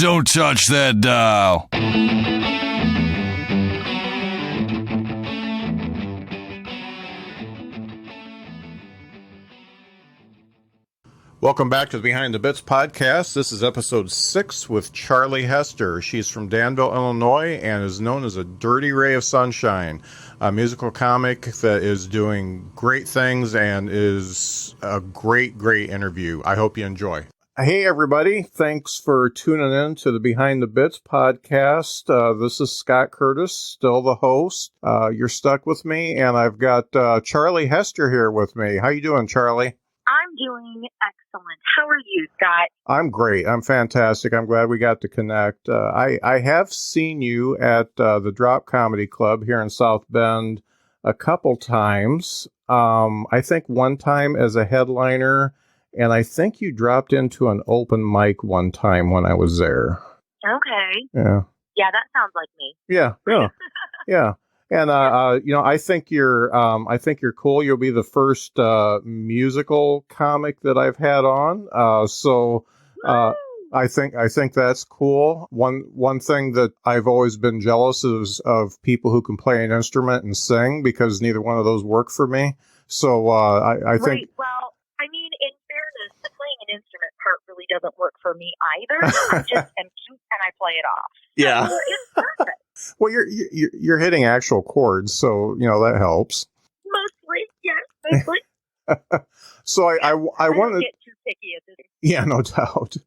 Don't touch that dial. Welcome back to the Behind the Bits podcast. This is episode 6 with Charlie Hester. She's from Danville, Illinois, and is known as a Dirty Ray of Sunshine, a musical comic that is doing great things and is a great, great interview. I hope you enjoy. Hey, everybody. Thanks for tuning in to the Behind the Bits podcast. This is Scott Curtis, still the host. You're stuck with me, and I've got Charlie Hester here with me. How you doing, Charlie? I'm doing excellent. How are you, Scott? I'm great. I'm fantastic. I'm glad we got to connect. I have seen you at the Drop Comedy Club here in South Bend a couple times. I think one time as a headliner, and I think you dropped into an open mic one time when I was there. Okay. Yeah. Yeah, that sounds like me. Yeah. Yeah. And I think you're cool. You'll be the first musical comic that I've had on. I think that's cool. One thing that I've always been jealous of people who can play an instrument and sing, because neither one of those work for me. So I think. Right. Well, I mean, in fairness, the playing an instrument part really doesn't work for me either. I just am cute and I play it off. Yeah. So it's perfect. Well, you're hitting actual chords, so that helps. Mostly, yes, mostly. So I wanted to get too picky at this. Yeah, no doubt.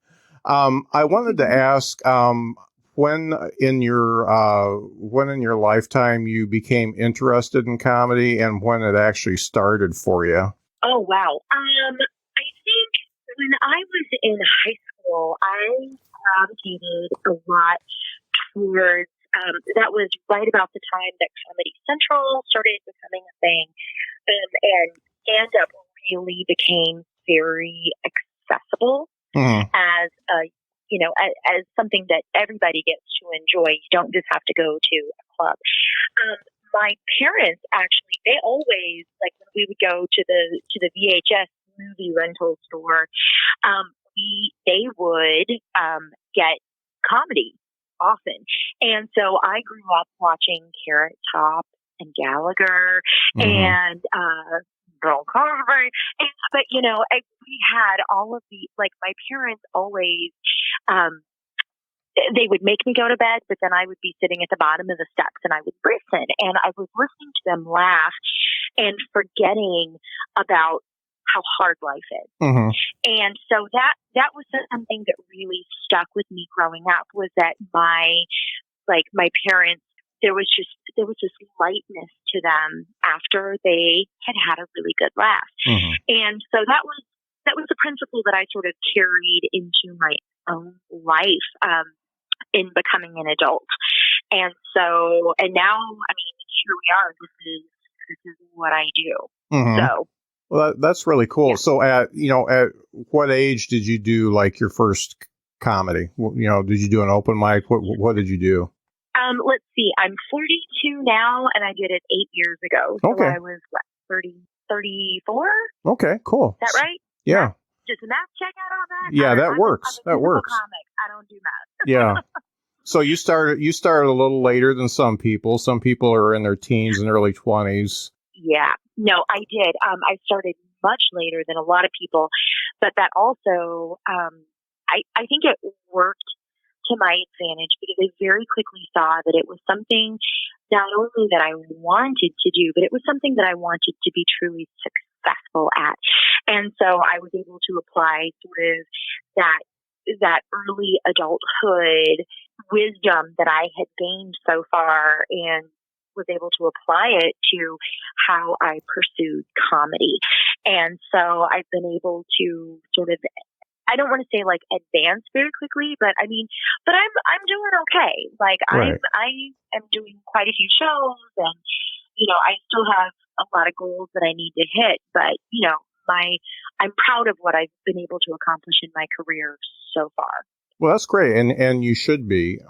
I wanted to ask when in your lifetime you became interested in comedy, and when it actually started for you. Oh wow. I think when I was in high school, I gravitated a lot towards. That was right about the time that Comedy Central started becoming a thing, and stand-up really became very accessible as as something that everybody gets to enjoy. You don't just have to go to a club. My parents actually, they always, like when we would go to the VHS movie rental store, they would get comedy often. And so I grew up watching Carrot Top and Gallagher and Bill Cosby. But, we had all of the, like, my parents always, they would make me go to bed, but then I would be sitting at the bottom of the steps and I would listen. And I was listening to them laugh and forgetting about how hard life is. And so that was something that really stuck with me growing up, was that my parents, there was this lightness to them after they had a really good laugh. And so that was a principle that I sort of carried into my own life in becoming an adult. And now, I mean, here we are. This is what I do. So. Well, that's really cool. Yeah. So at what age did you do like your first comedy? Did you do an open mic? What did you do? Let's see. I'm 42 now, and I did it 8 years ago. So okay. I was 34? Okay, cool. Is that right? Yeah. Does the math check out on that? Yeah, that works. I'm a that works. Comic. I don't do math. Yeah. So you started a little later than some people. Some people are in their teens and early 20s. Yeah. No, I did. I started much later than a lot of people, but that also, I think it worked to my advantage because I very quickly saw that it was something not only that I wanted to do, but it was something that I wanted to be truly successful at. And so I was able to apply sort of that early adulthood wisdom that I had gained so far and was able to apply it to how I pursued comedy. And so I've been able to sort of, I don't want to say like advance very quickly, but I'm doing okay. Like right. I am doing quite a few shows, and I still have a lot of goals that I need to hit, but I'm proud of what I've been able to accomplish in my career so far. Well, that's great, and you should be.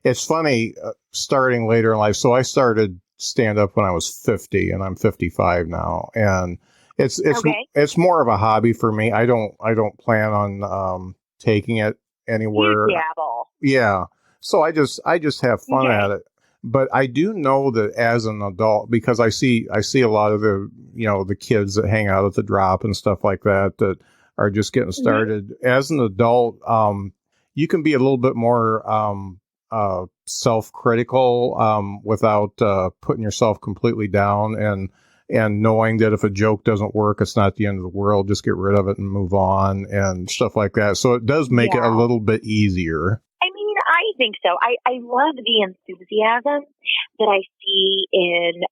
It's funny starting later in life. So I started stand up when I was 50, and I'm 55 now, and it's more of a hobby for me. I don't plan on taking it anywhere. You dabble. Yeah. So I just have fun Okay. at it. But I do know that as an adult, because I see a lot of the, the kids that hang out at the drop and stuff like that are just getting started. As an adult, you can be a little bit more self-critical without putting yourself completely down and knowing that if a joke doesn't work, it's not the end of the world. Just get rid of it and move on and stuff like that. So it does make it a little bit easier. I mean, I think so. I love the enthusiasm that I see in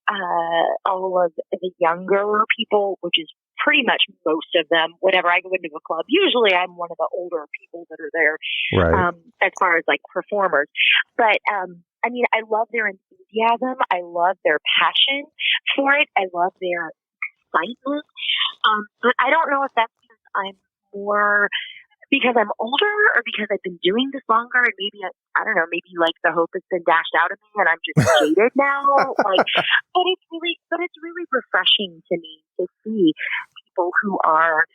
all of the younger people, which is pretty much most of them. Whenever I go into a club, usually I'm one of the older people that are there, Right. as far as like performers. But I mean, I love their enthusiasm. I love their passion for it. I love their excitement. But I don't know if that's because I'm older or because I've been doing this longer, and maybe I don't know, maybe like the hope has been dashed out of me and I'm just jaded now. But it's really refreshing to me to see people who are,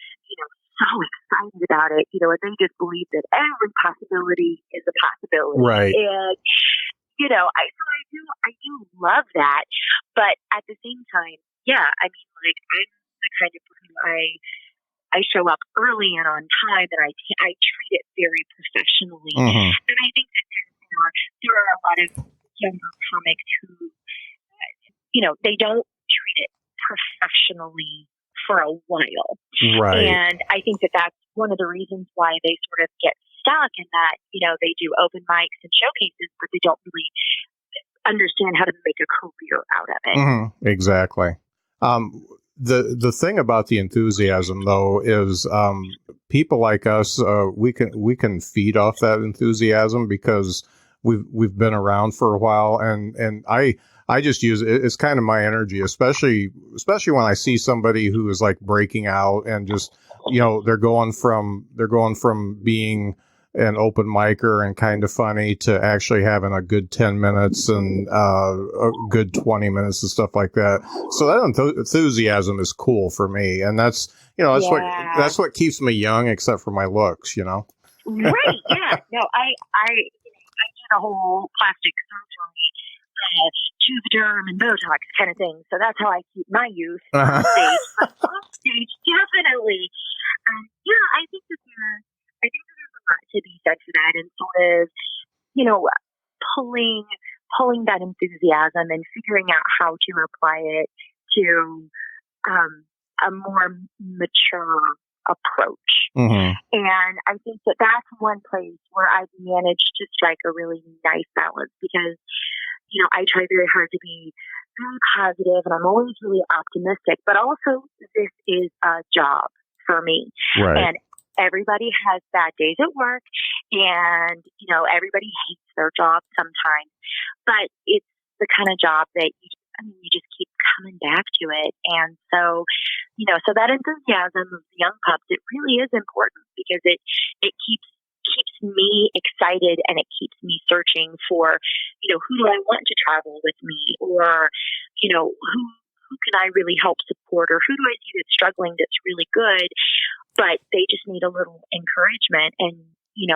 so excited about it, and they just believe that every possibility is a possibility. Right. And I do love that, but at the same time, yeah, I mean, like I'm the kind of person I show up early and on time, and I treat it very professionally. Mm-hmm. And I think that there are a lot of younger comics who, they don't treat it professionally for a while. Right. And I think that that's one of the reasons why they sort of get stuck in that, they do open mics and showcases, but they don't really understand how to make a career out of it. Mm-hmm. Exactly. The thing about the enthusiasm, though, is people like us, we can feed off that enthusiasm because we've been around for a while, and I just use it. It's kind of my energy, especially when I see somebody who is like breaking out and just they're going from being an open micer and kind of funny to actually having a good 10 minutes and a good 20 minutes and stuff like that. So that enthusiasm is cool for me. And that's what keeps me young, except for my looks, Right. Yeah. No, I did a whole plastic surgery, tooth derm and Botox kind of thing. So that's how I keep my youth on stage. But off stage, definitely. I think that there's a lot to be said for that, and sort of, pulling that enthusiasm and figuring out how to apply it to a more mature approach. Mm-hmm. And I think that that's one place where I've managed to strike a really nice balance because, I try very hard to be very positive and I'm always really optimistic, but also this is a job for me. Right. And everybody has bad days at work and, everybody hates their job sometimes, but it's the kind of job that you just keep coming back to it. And so, so that enthusiasm of the young pups, it really is important because it keeps me excited and it keeps me searching for, who do I want to travel with me, or, who can I really help support, or who do I see that's struggling that's really good, but they just need a little encouragement. And,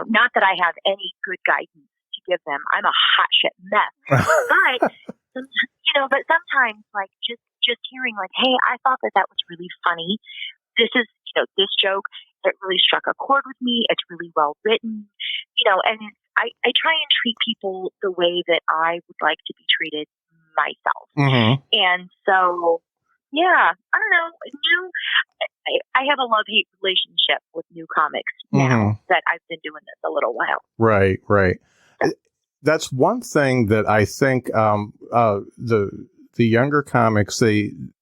not that I have any good guidance to give them. I'm a hot shit mess, but sometimes like just hearing like, hey, I thought that was really funny. This is, this joke, it really struck a chord with me. It's really well written, and I try and treat people the way that I would like to be treated myself. Mm-hmm. And so, yeah, I don't know. I have a love-hate relationship with new comics now that I've been doing this a little while. Right, right. That's one thing that I think the younger comics I'm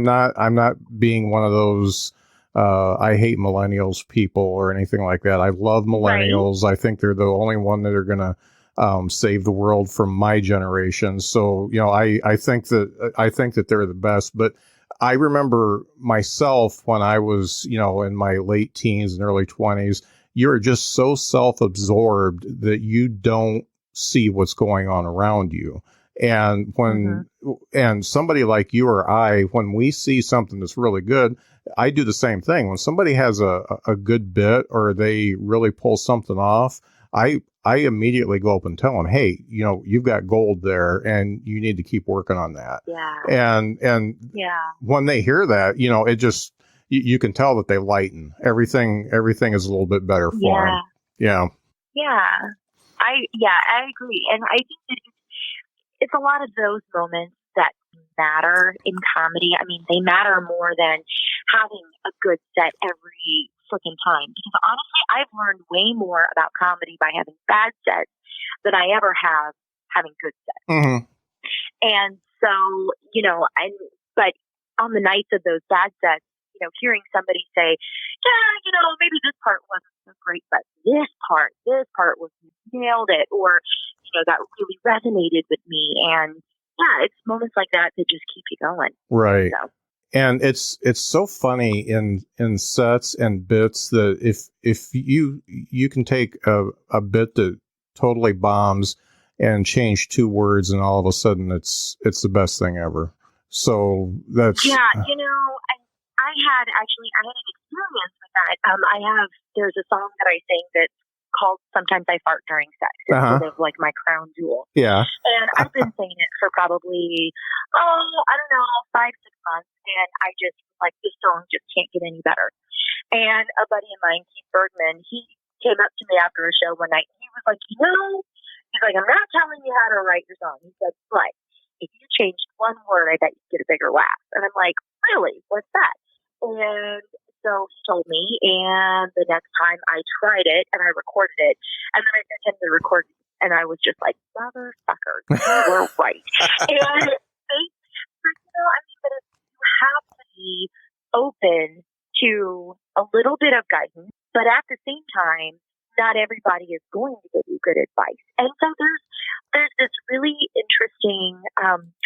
not being one of those I hate millennials people or anything like that. I love millennials. Right. I think they're the only one that are going to save the world from my generation. So, I think that they're the best. But I remember myself when I was, in my late teens and early 20s, you're just so self-absorbed that you don't see what's going on around you. And when and somebody like you or I, when we see something that's really good, I do the same thing. When somebody has a good bit or they really pull something off, I immediately go up and tell them, hey, you've got gold there and you need to keep working on that. Yeah. And when they hear that, it just, you can tell that they lighten. Everything is a little bit better for them. Yeah. Yeah. I agree. And I think that it's a lot of those moments that matter in comedy. I mean, they matter more than having a good set every freaking time. Because honestly, I've learned way more about comedy by having bad sets than I ever have having good sets. Mm-hmm. And so, but on the nights of those bad sets, hearing somebody say, yeah, maybe this part wasn't so great, but this part was nailed it, or, that really resonated with me. And yeah, it's moments like that that just keep you going. Right. So. And it's so funny in sets and bits that if you can take a bit that totally bombs and change 2 words and all of a sudden it's the best thing ever. So that's I had an experience with that. There's a song that I sing that's called Sometimes I Fart During Sex. It's sort of like my crown jewel. Yeah. And I've been singing it for probably, I don't know, 5-6 months. And I just, this song just can't get any better. And a buddy of mine, Keith Bergman, he came up to me after a show one night. And he was like, he's like, I'm not telling you how to write your song. He said, but if you changed 1 word, I bet you'd get a bigger laugh. And I'm like, really? What's that? And so he told me, and the next time I tried it and I recorded it, and then I sent him the recording, and I was just like, motherfucker, you were right. And but you have to be open to a little bit of guidance, but at the same time, not everybody is going to give you good advice. And so there's this really interesting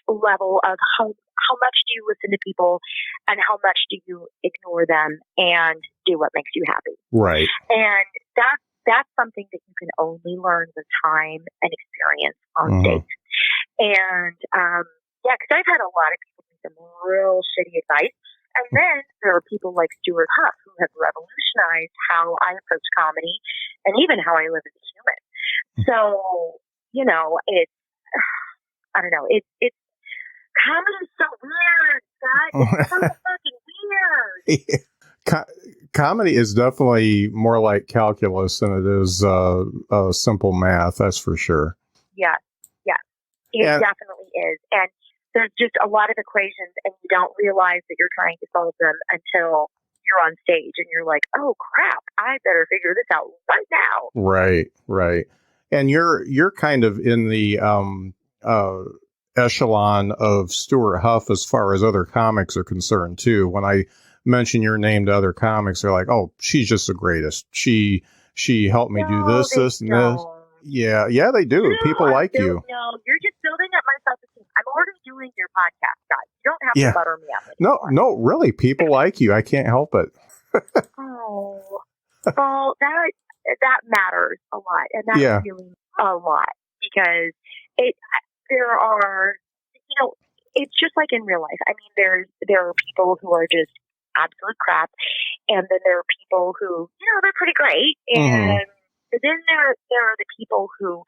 level of how much do you listen to people and how much do you ignore them and do what makes you happy. Right. And that's something that you can only learn with time and experience on stage. And because I've had a lot of people give some real shitty advice. And then there are people like Stewart Huff who have revolutionized how I approach comedy and even how I live as a human. So, it's, I don't know, it's comedy is so weird, guys. It's so fucking weird. Comedy is definitely more like calculus than it is simple math, that's for sure. Yes. It definitely is. And there's just a lot of equations and you don't realize that you're trying to solve them until you're on stage and you're like, oh crap, I better figure this out right now. Right. And you're kind of in the echelon of Stewart Huff as far as other comics are concerned too. When I mention your name to other comics, they're like, oh, she's just the greatest. She helped me do this, and this. Yeah, they do. No, people like you. No, you're just building up my self-esteem. I'm already doing your podcast, guys. You don't have to butter me up anymore. No, really. People like you. I can't help it. Oh, well, that matters a lot, and that's really a lot because there are, it's just like in real life. I mean, there are people who are just absolute crap, and then there are people who, they're pretty great, and then there are the people who,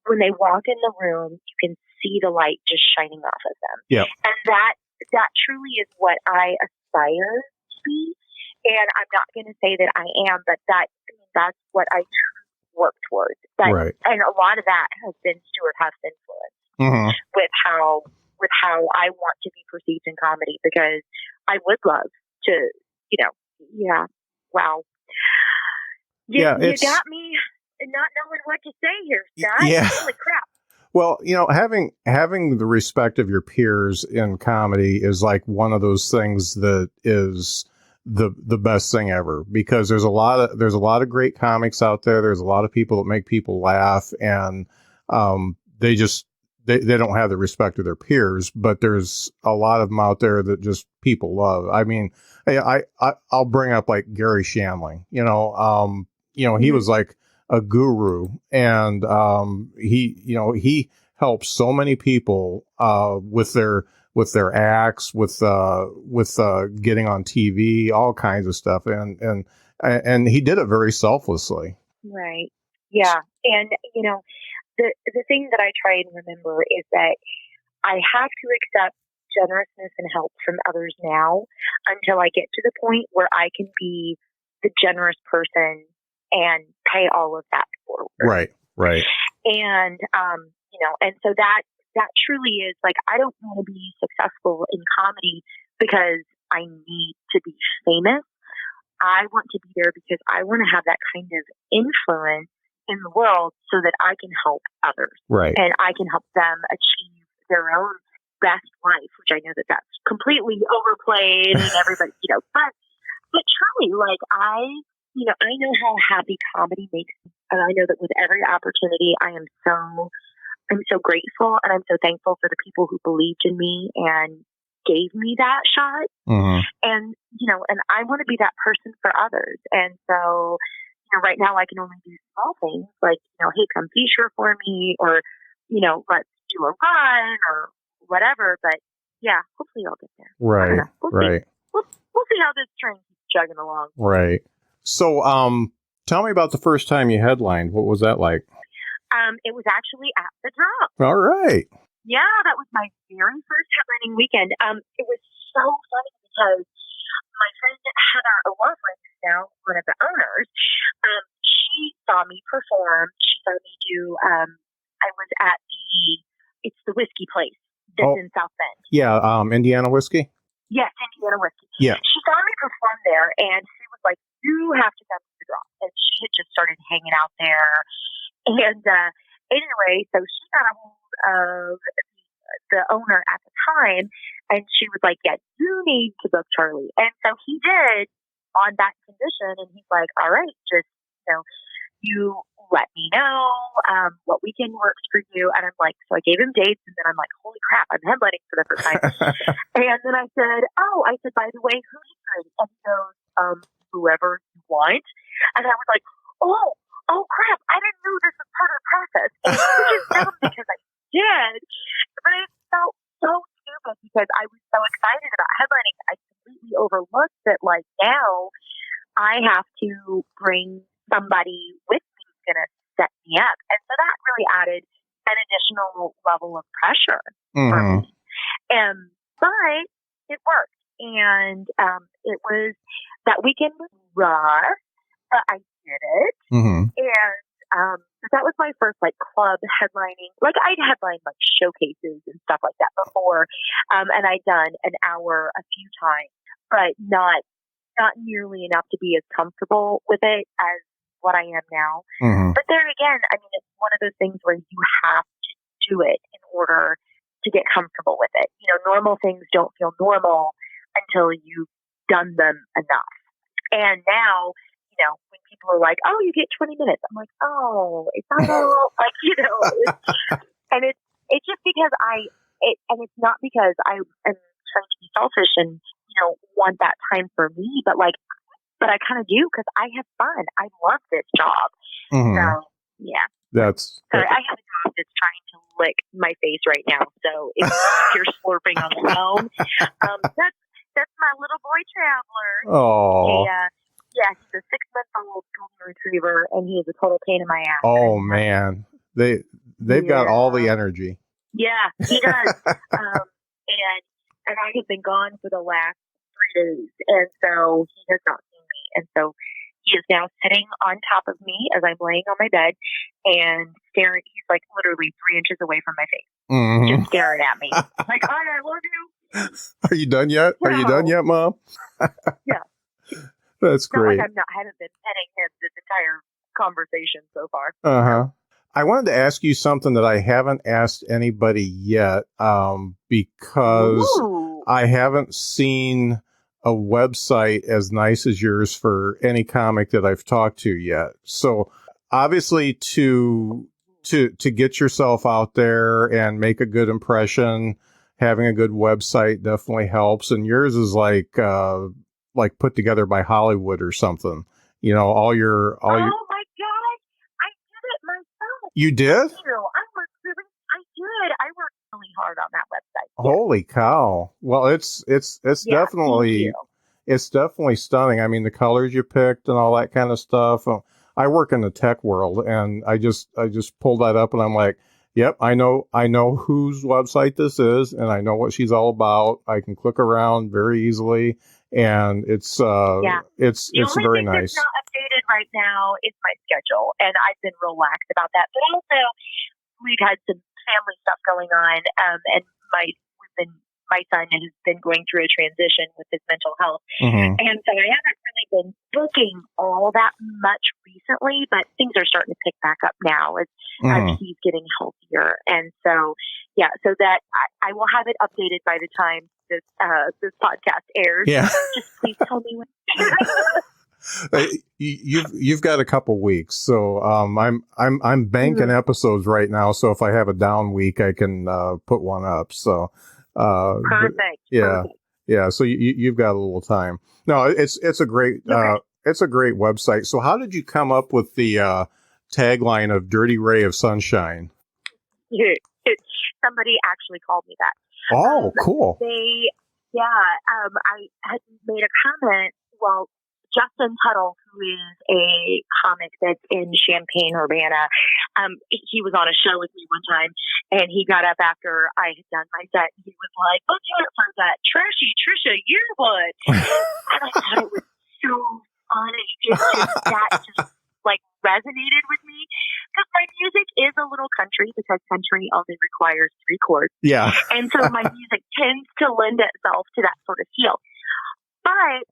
when they walk in the room, you can see the light just shining off of them. Yeah. And that truly is what I aspire to be. And I'm not going to say that I am, but that's what I work towards. Right. And a lot of that has been Stewart Huff's influence with how I want to be perceived in comedy, because I would love to, wow. You got me not knowing what to say here, Scott. Yeah. Holy crap. Well, having the respect of your peers in comedy is like one of those things that is the best thing ever, because there's a lot of great comics out there. There's a lot of people that make people laugh, and they don't have the respect of their peers, but there's a lot of them out there that just people love. I mean, I'll bring up like Gary Shandling, he was like a guru, and he helped so many people with their with their acts, with getting on TV, all kinds of stuff, and he did it very selflessly. Right. Yeah. And, the thing that I try and remember is that I have to accept generousness and help from others now until I get to the point where I can be the generous person and pay all of that forward. Right. And, and so that truly is like, I don't want to be successful in comedy because I need to be famous. I want to be there because I want to have that kind of influence in the world so that I can help others. Right. And I can help them achieve their own best life, which I know that that's completely overplayed and everybody, but truly, like I know how happy comedy makes me. And I know that with every opportunity, I'm so grateful and I'm so thankful for the people who believed in me and gave me that shot. Mm-hmm. And, and I want to be that person for others. And so, right now I can only do small things like, hey, come feature for me or, let's do a run or whatever. But yeah, hopefully I'll get there. Right. Right. We'll see how this train keeps chugging along. Right. So, tell me about the first time you headlined. What was that like? It was actually at the Drop. All right. Yeah, that was my very first headlining weekend. It was so funny because my friend Heather, a law friend now, one of the owners, she saw me perform. She saw me do, I was at it's the whiskey place that's in South Bend. Yeah, Indiana Whiskey? Yes, Indiana Whiskey. Yeah. She saw me perform there, and she was like, you have to come to the Drop. And she had just started hanging out there. And anyway, so she got a hold of the owner at the time, and she was like, yeah, you need to book Charlie. And so he did on that condition, and he's like, all right, just, you let me know what weekend works for you. And I'm like, so I gave him dates, and then I'm like, holy crap, I'm headlining for the first time. And then I said, by the way, who's free? And he goes, whoever you want. And I was like, oh crap, I didn't know this was part of the process. And which is dumb because I did. But it felt so stupid because I was so excited about headlining. I completely overlooked that, like, now I have to bring somebody with me who's going to set me up. And so that really added an additional level of pressure for me. But it worked. And it was, that weekend was rough, but I did it. Mm-hmm. And that was my first club headlining. Like I'd headlined showcases and stuff like that before. And I'd done an hour a few times, but not nearly enough to be as comfortable with it as what I am now. Mm-hmm. But there again, I mean, it's one of those things where you have to do it in order to get comfortable with it. Normal things don't feel normal until you've done them enough. And now, when people are like, oh, you get 20 minutes. I'm like, oh, it's not all and it's just because and it's not because I am trying to be selfish and, want that time for me, but I kind of do because I have fun. I love this job. Mm-hmm. So, yeah. Sorry, I have a dog that's trying to lick my face right now. So if you're slurping on the phone, that's my little boy Traveler. Oh. Yeah, he's a 6-month-old golden retriever, and he is a total pain in my ass. Oh man, they've got all the energy. Yeah, he does. And I have been gone for the last 3 days, and so he has not seen me, and so he is now sitting on top of me as I'm laying on my bed and staring. He's literally 3 inches away from my face, just staring at me, like, "Hi, I love you." Are you done yet? No. Are you done yet, Mom? Yeah. That's great. Not like haven't been petting him this entire conversation so far. I wanted to ask you something that I haven't asked anybody yet, because I haven't seen a website as nice as yours for any comic that I've talked to yet. So obviously to get yourself out there and make a good impression, having a good website definitely helps. And yours is like put together by Hollywood or something. All your. Oh my God! I did it myself. You did? I worked really hard on that website. Holy cow! Well, it's Yeah, thank you. definitely stunning. I mean, the colors you picked and all that kind of stuff. I work in the tech world, and I just pulled that up, and I'm like, yep, I know whose website this is, and I know what she's all about. I can click around very easily, and Yeah. The it's only very thing that's nice. not updated right now is my schedule, and I've been relaxed about that. But also, we've had some family stuff going on, and my son has been going through a transition with his mental health, Hmm. and so I haven't really been booking all that much recently. But things are starting to pick back up now as Hmm. he's getting healthier, and so yeah, so that I will have it updated by the time this podcast airs. Yeah. Just please tell me when. You've got a couple weeks, so I'm banking Mhm. episodes right now. So if I have a down week, I can put one up. So Perfect. yeah, Perfect. yeah. So you've got a little time. No, Okay. it's a great website. So how did you come up with the tagline of "Dirty Ray of Sunshine"? Somebody actually called me that. Oh, cool. They, yeah, I had made a comment. Well, Justin Tuttle, who is a comic that's in Champaign, Urbana, he was on a show with me one time, and he got up after I had done my set. And he was like, "Let's hear it for that trashy Trisha Yearwood," and I thought it was so funny. That just like resonated with me because my music is a little country because country only requires 3 chords. Yeah. And so my music tends to lend itself to that sort of feel. But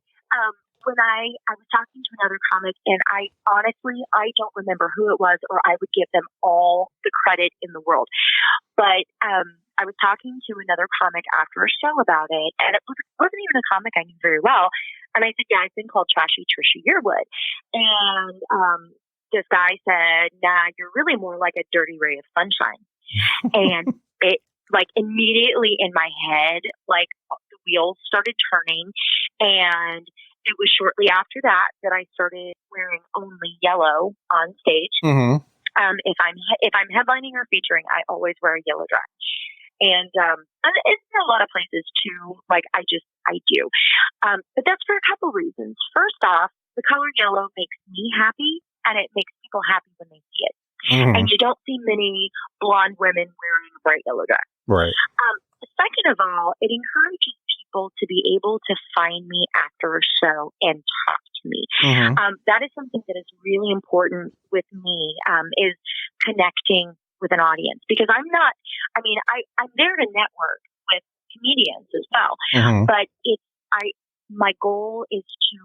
when I was talking to another comic, and I honestly, I don't remember who it was, or I would give them all the credit in the world. But I was talking to another comic after a show about it, and it wasn't even a comic I knew very well. And I said, "Yeah, I've been called Trashy Trisha Yearwood." And this guy said, "Nah, you're really more like a dirty ray of sunshine." And it like immediately in my head, like the wheels started turning, and it was shortly after that that I started wearing only yellow on stage. Mm-hmm. If I'm headlining or featuring, I always wear a yellow dress, and it's in a lot of places too. Like I do, but that's for a couple reasons. First off, the color yellow makes me happy, and it makes people happy when they see it. Mm-hmm. And you don't see many blonde women wearing a bright yellow dress. Right. Second of all, it encourages people to be able to find me after a show and talk to me. Mm-hmm. That is something that is really important with me, is connecting with an audience, because I'm there to network with comedians as well. Mm-hmm. But my goal is to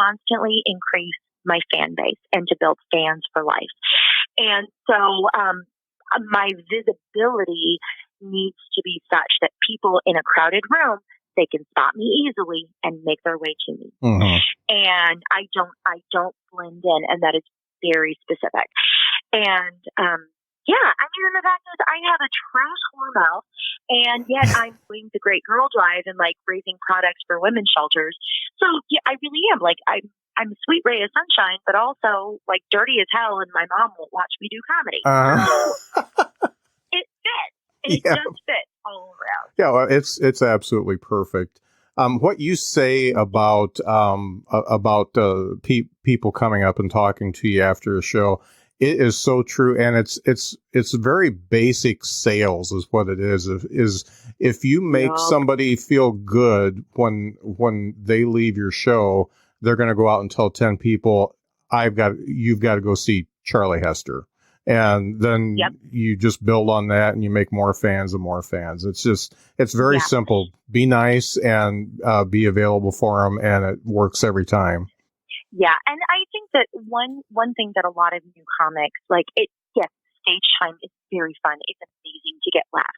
constantly increase my fan base and to build fans for life. And so my visibility needs to be such that people in a crowded room, they can spot me easily and make their way to me. Mm-hmm. And I don't blend in, and that is very specific. And and the fact is, I have a trash whore mouth, and yet I'm doing the Great Girl Drive and like raising products for women's shelters. So yeah, I really am like I'm a sweet ray of sunshine, but also like dirty as hell, and my mom won't watch me do comedy. So it fits. It just fits all around. Yeah, well, it's absolutely perfect. What you say about people coming up and talking to you after a show, it is so true, and it's very basic sales is what it is. Is if you make somebody feel good when they leave your show, they're going to go out and tell 10 people, you've got to go see Charlie Hester. And then you just build on that and you make more fans and more fans. It's very simple. Be nice and be available for them, and it works every time. Yeah. And I think that one thing that a lot of new comics, stage time is very fun. It's amazing to get laughs.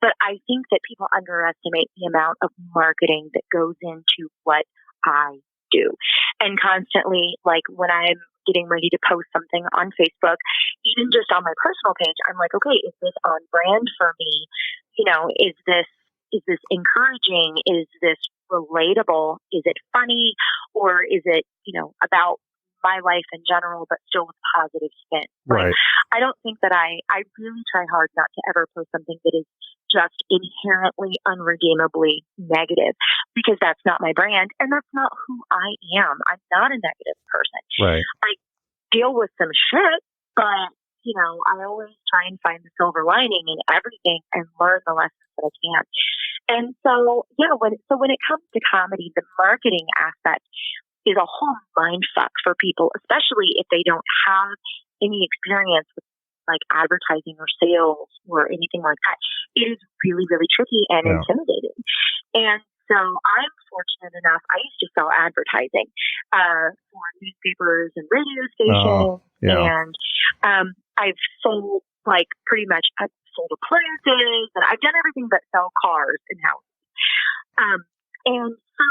But I think that people underestimate the amount of marketing that goes into what I do. And constantly, like when I'm getting ready to post something on Facebook, even just on my personal page, I'm like, okay, is this on brand for me? You know, is this encouraging? Is this relatable? Is it funny? Or is it, about my life in general, but still with positive spin. Right. I don't think that I really try hard not to ever post something that is just inherently unredeemably negative, because that's not my brand and that's not who I am. I'm not a negative person. Right. I deal with some shit, but I always try and find the silver lining in everything and learn the lessons that I can. And so, when it comes to comedy, the marketing aspect is a whole mind fuck for people, especially if they don't have any experience with like advertising or sales or anything like that. It is really, really tricky and intimidating. And so I'm fortunate enough, I used to sell advertising for newspapers and radio stations. And I've sold I've sold appliances, and I've done everything but sell cars and houses. And so,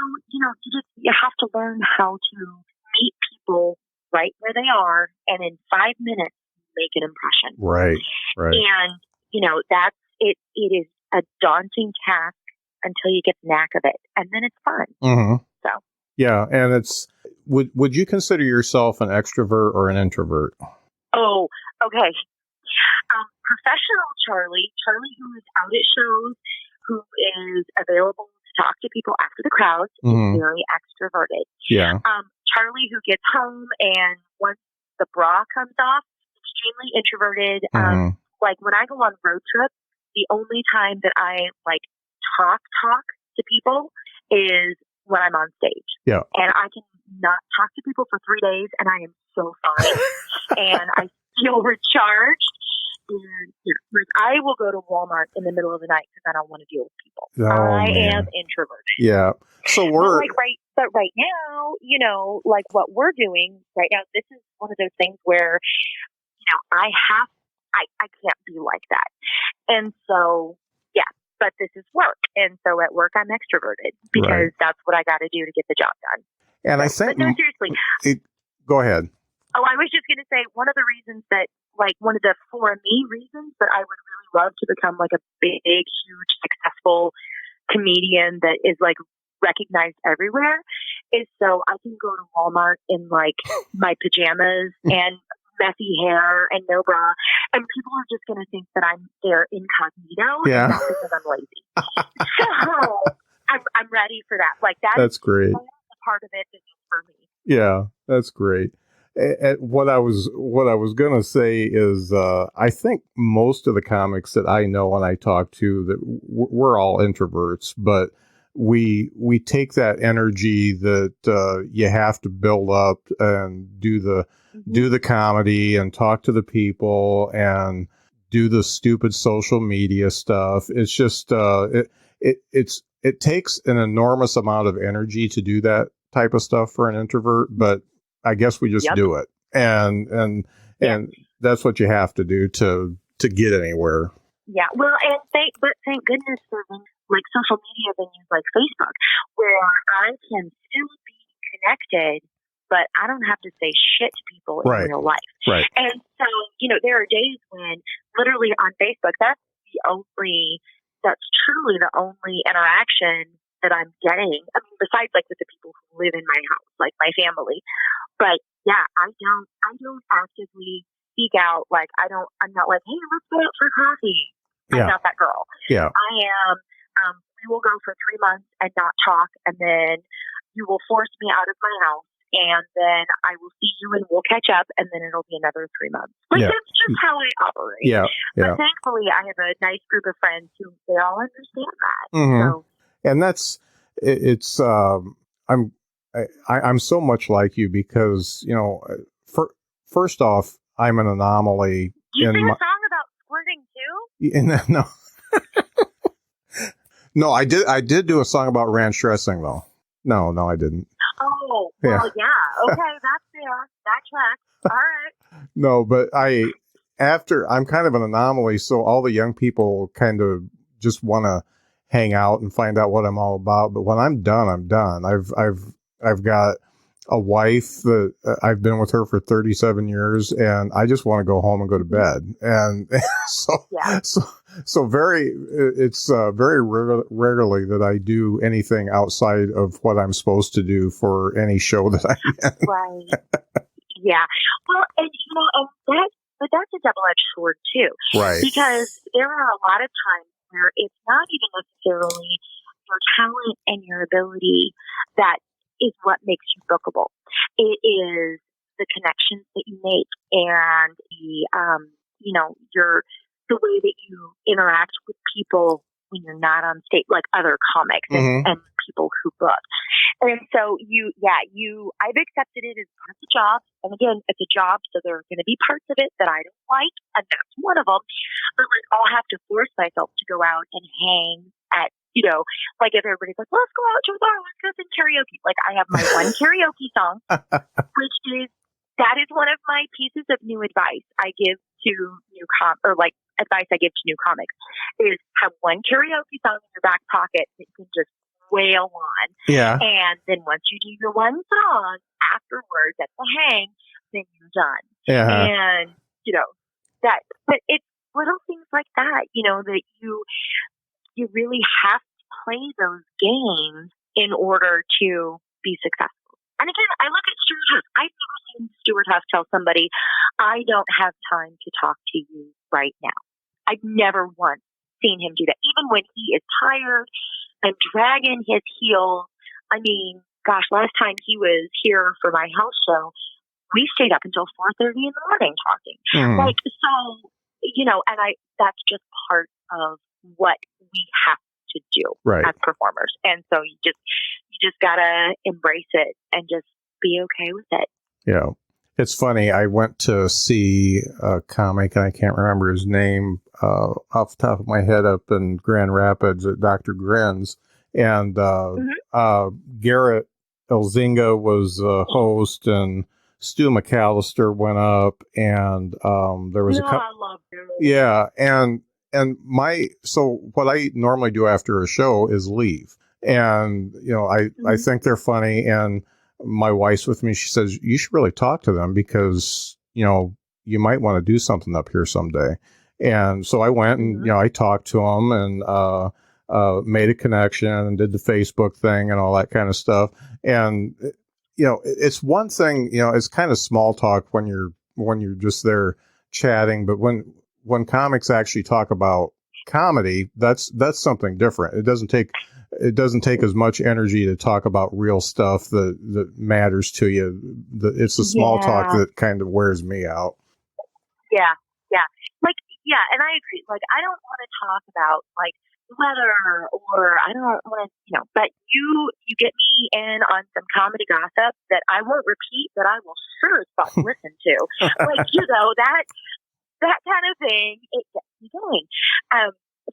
you have to learn how to meet people right where they are, and in 5 minutes make an impression. Right. And, that's it. It is a daunting task until you get the knack of it, and then it's fun. Mm-hmm. So. Yeah, and would you consider yourself an extrovert or an introvert? Oh, okay. Professional Charlie who is out at shows, who is available to talk to people after the crowds, is very extroverted. Yeah. Charlie who gets home and once the bra comes off, extremely introverted. Like when I go on road trips, the only time that I talk to people is when I'm on stage. Yeah. And I can not talk to people for 3 days and I am so fine. And I feel recharged. And I will go to Walmart in the middle of the night because I don't want to deal with people. I am introverted. Yeah. So but right now, what we're doing right now, this is one of those things where, I can't be like that. And so, but this is work. And so at work, I'm extroverted because that's what I got to do to get the job done. And I think, no, seriously. Go ahead. Oh, I was just going to say one of the reasons that, one of the for me reasons that I would really love to become a big, huge, successful comedian that is recognized everywhere is so I can go to Walmart in my pajamas and messy hair and no bra, and people are just going to think that I'm there incognito. Yeah. And that's because I'm lazy. So I'm ready for that. That's great. That's the part of it that's for me. Yeah, that's great. What I was gonna say is, I think most of the comics that I know and I talk to, that we're all introverts, but we take that energy that you have to build up and do the comedy and talk to the people and do the stupid social media stuff. It's just it takes an enormous amount of energy to do that type of stuff for an introvert, but I guess we just do it. And that's what you have to do to get anywhere. Yeah. Well, thank goodness for social media venues like Facebook, where I can still be connected, but I don't have to say shit to people in real life. Right. And so, there are days when literally on Facebook, that's truly the only interaction that I'm getting. I mean, besides with the people who live in my house, my family. But yeah, I don't actively seek out, I'm not hey, let's go out for coffee. I'm not that girl. Yeah. I am, we will go for 3 months and not talk, and then you will force me out of my house, and then I will see you and we'll catch up, and then it'll be another 3 months. That's just how I operate. Yeah. But thankfully, I have a nice group of friends who they all understand that. Mm-hmm. So. And I'm so much like you because, first off, I'm an anomaly. You sing a song about squirting too? No. No, I did do a song about ranch dressing though. No, I didn't. Oh, well, yeah. Okay, that's fair. That tracks. All right. No, but I'm kind of an anomaly, so all the young people kind of just want to hang out and find out what I'm all about. But when I'm done, I'm done. I've got a wife that I've been with her for 37 years, and I just want to go home and go to bed. And so it's very rarely that I do anything outside of what I'm supposed to do for any show that I'm in. Right. Yeah. Well, and but that's a double-edged sword too, Right. because there are a lot of times where it's not even necessarily your talent and your ability that is what makes you bookable. It is the connections that you make and the way that you interact with people when you're not on stage, like other comics and people who book. And so I've accepted it as part of the job. And again, it's a job, so there are going to be parts of it that I don't like, and that's one of them. But like, I'll have to force myself to go out and hang at, like if everybody's like, let's go out to the bar, let's go sing karaoke. Like I have my one karaoke song, that is one of my pieces of new advice I give to advice I give to new comics is have one karaoke song in your back pocket that you can just wail on. Yeah. And then once you do your one song afterwards at the hang, then you're done. Yeah. And, but it's little things like that, that you really have to play those games in order to be successful. And again, I look at Stewart Husk. I've never seen Stewart Husk tell somebody, I don't have time to talk to you right now. I've never once seen him do that. Even when he is tired and dragging his heels. I mean, gosh, last time he was here for my house show, we stayed up until 4:30 in the morning talking. Like, so, and that's just part of what we have to do as performers. And so you just gotta embrace it and just be okay with it. Yeah. It's funny. I went to see a comic, and I can't remember his name off the top of my head, up in Grand Rapids at Dr. Grin's. And Garrett Elzinga was a host, and Stu McAllister went up, and there was I love you. Yeah. And so what I normally do after a show is leave. And, I think they're funny, and my wife's with me. She says, you should really talk to them because, you might want to do something up here someday. And so I went and, I talked to them and made a connection and did the Facebook thing and all that kind of stuff. And, it's one thing, it's kind of small talk when you're just there chatting. But when comics actually talk about comedy, that's something different. It doesn't take as much energy to talk about real stuff that matters to you. It's the small talk that kind of wears me out. Yeah. And I agree. Like, I don't want to talk about like weather, or I don't want to, but you get me in on some comedy gossip that I won't repeat, but I will sure as fuck listen to. Like, that kind of thing, it gets me going.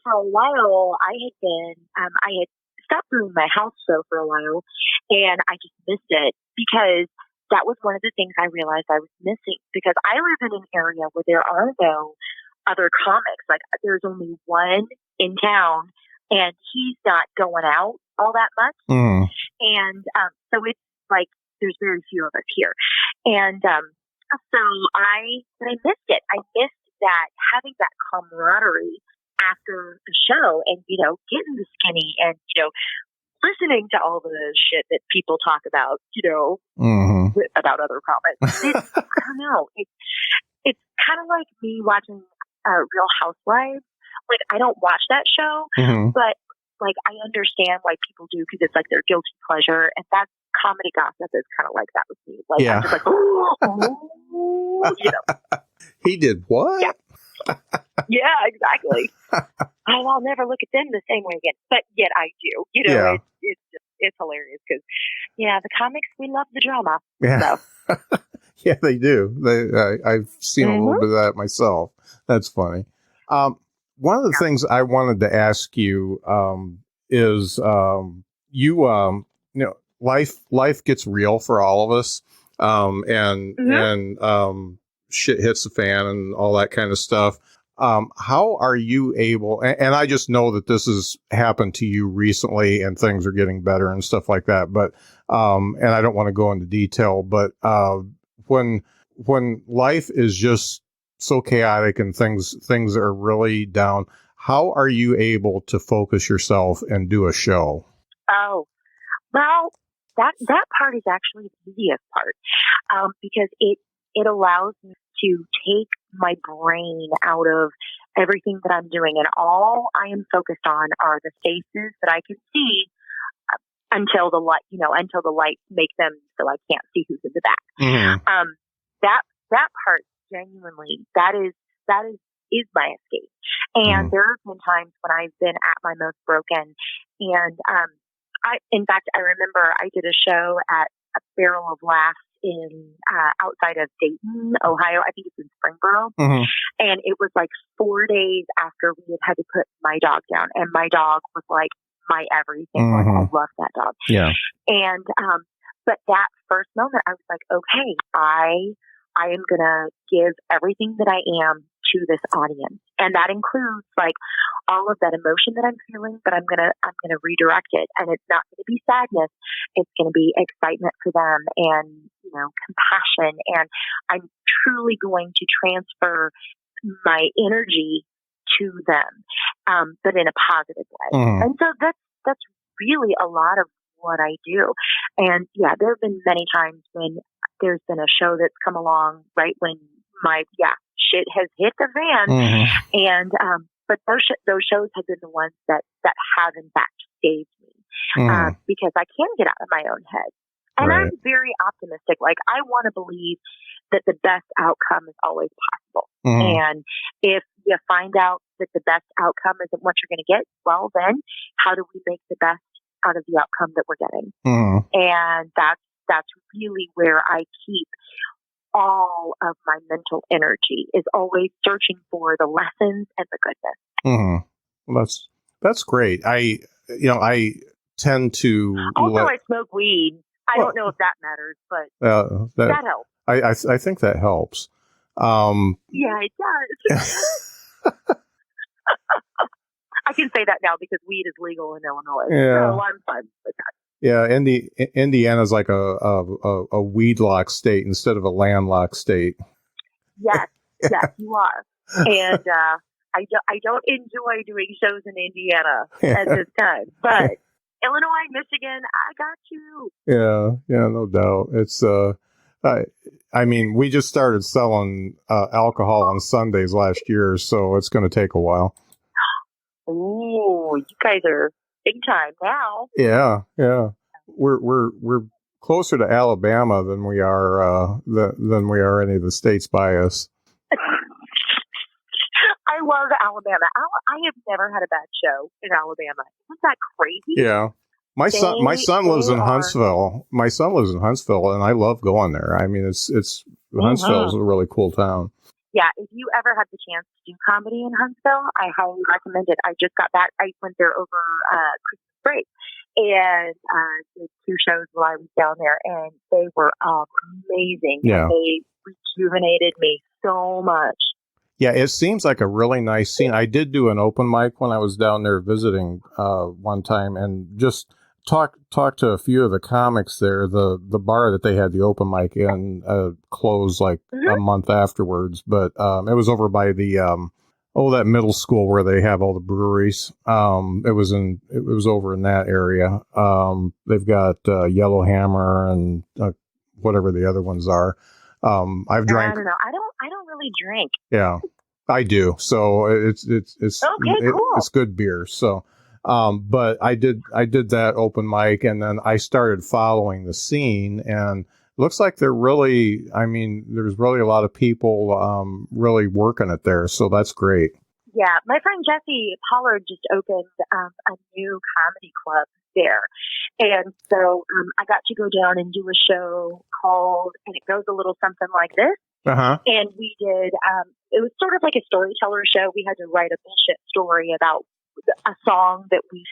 For a while, I had stopped doing my house show for a while, and I just missed it because that was one of the things I realized I was missing, because I live in an area where there are no other comics. Like, there's only one in town, and he's not going out all that much. And so it's like there's very few of us here. And so I missed it. I missed that, having that camaraderie after the show, and getting the skinny, and listening to all the shit that people talk about, about other comics. I don't know. It's kind of like me watching Real Housewives. Like, I don't watch that show, but like I understand why people do, because it's like their guilty pleasure, and that comedy gossip is kind of like that with me. Like, I'm just like, He did what? Yeah. Yeah, exactly. I'll never look at them the same way again, but yet I do. It's hilarious because, the comics, we love the drama. Yeah, so. Yeah, they do. I've seen a little bit of that myself. That's funny. One of the things I wanted to ask you is, life gets real for all of us, and shit hits the fan and all that kind of stuff. How are you able, and I just know that this has happened to you recently and things are getting better and stuff like that, but, and I don't want to go into detail, but, when life is just so chaotic and things are really down, how are you able to focus yourself and do a show? Oh, well, that part is actually the easiest part, because it allows me to take my brain out of everything that I'm doing, and all I am focused on are the faces that I can see until the light make them so I can't see who's in the back. Mm-hmm. That part genuinely that is my escape. And there have been times when I've been at my most broken, and I remember I did a show at a Barrel of Laughs in outside of Dayton, Ohio. I think it's in Springboro. Mm-hmm. And it was like 4 days after we had to put my dog down, and my dog was like my everything. Like, I love that dog. Yeah. And but that first moment, I was like, okay, I am gonna give everything that I am to this audience, and that includes like all of that emotion that I'm feeling. But I'm gonna redirect it, and it's not gonna be sadness. It's gonna be excitement for them, and compassion. And I'm truly going to transfer my energy to them, but in a positive way. And so that's really a lot of what I do. And yeah, there have been many times when there's been a show that's come along right when my shit has hit the fan, and but those shows have been the ones that have in fact saved me, because I can get out of my own head. And I'm very optimistic. Like, I want to believe that the best outcome is always possible. And if you find out that the best outcome isn't what you're going to get, well, then how do we make the best out of the outcome that we're getting? And that's really where I keep all of my mental energy, is always searching for the lessons and the goodness. Well, that's great. I tend to I smoke weed. I don't know if that matters, but that helps. I think that helps. Yeah, it does. I can say that now because weed is legal in Illinois. Yeah. So I'm fine with that. Yeah, Indiana's like a weed-locked state instead of a landlocked state. Yes, yes, you are. And I don't enjoy doing shows in Indiana at this time, but Illinois, Michigan, I got you. Yeah, no doubt. It's I mean, we just started selling alcohol on Sundays last year, so it's going to take a while. Ooh, you guys are big time now. Yeah. We're closer to Alabama than we are any of the states by us. I love Alabama. I have never had a bad show in Alabama. Isn't that crazy? Yeah. My son lives in Huntsville. My son lives in Huntsville, and I love going there. I mean, it's Huntsville is a really cool town. Yeah, if you ever have the chance to do comedy in Huntsville, I highly recommend it. I just got back. I went there over Christmas break, and did 2 shows while I was down there, and they were amazing. Yeah. They rejuvenated me so much. Yeah, it seems like a really nice scene. I did do an open mic when I was down there visiting one time, and just talked to a few of the comics there. The bar that they had the open mic in closed like a month afterwards, but it was over by the that middle school where they have all the breweries. It was over in that area. They've got Yellowhammer and whatever the other ones are. I've drank. I don't know. I don't really drink. Yeah, I do. So it's okay, cool. It's good beer. So, but I did that open mic, and then I started following the scene, and it looks like there's really a lot of people really working it there. So that's great. Yeah, my friend Jesse Pollard just opened a new comedy club there. And so I got to go down and do a show called, and it goes a little something like this. And we did, it was sort of like a storyteller show. We had to write a bullshit story about a song that we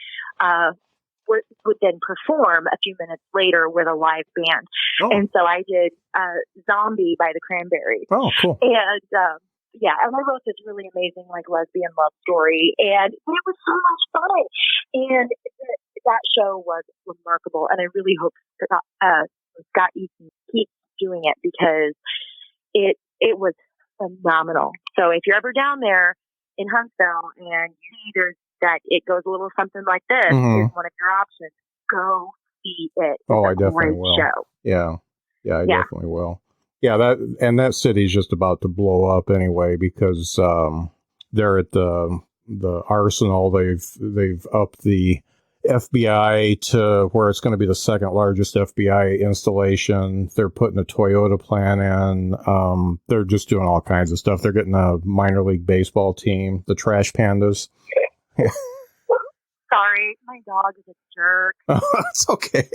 would then perform a few minutes later with a live band. And so I did Zombie by the Cranberries. Oh, cool. And and I wrote this really amazing like lesbian love story, and it was so much fun. And that show was remarkable, and I really hope Scott Easton keeps doing it because it was phenomenal. So if you're ever down there in Huntsville and you see that it goes a little something like this is one of your options, go see it. It's I definitely will. Show. Yeah, I definitely will. Yeah, that city's just about to blow up anyway because they're at the arsenal. They've upped the FBI to where it's going to be the second largest FBI installation. They're putting a Toyota plant in. They're just doing all kinds of stuff. They're getting a minor league baseball team, the Trash Pandas. Sorry, my dog is a jerk. It's okay.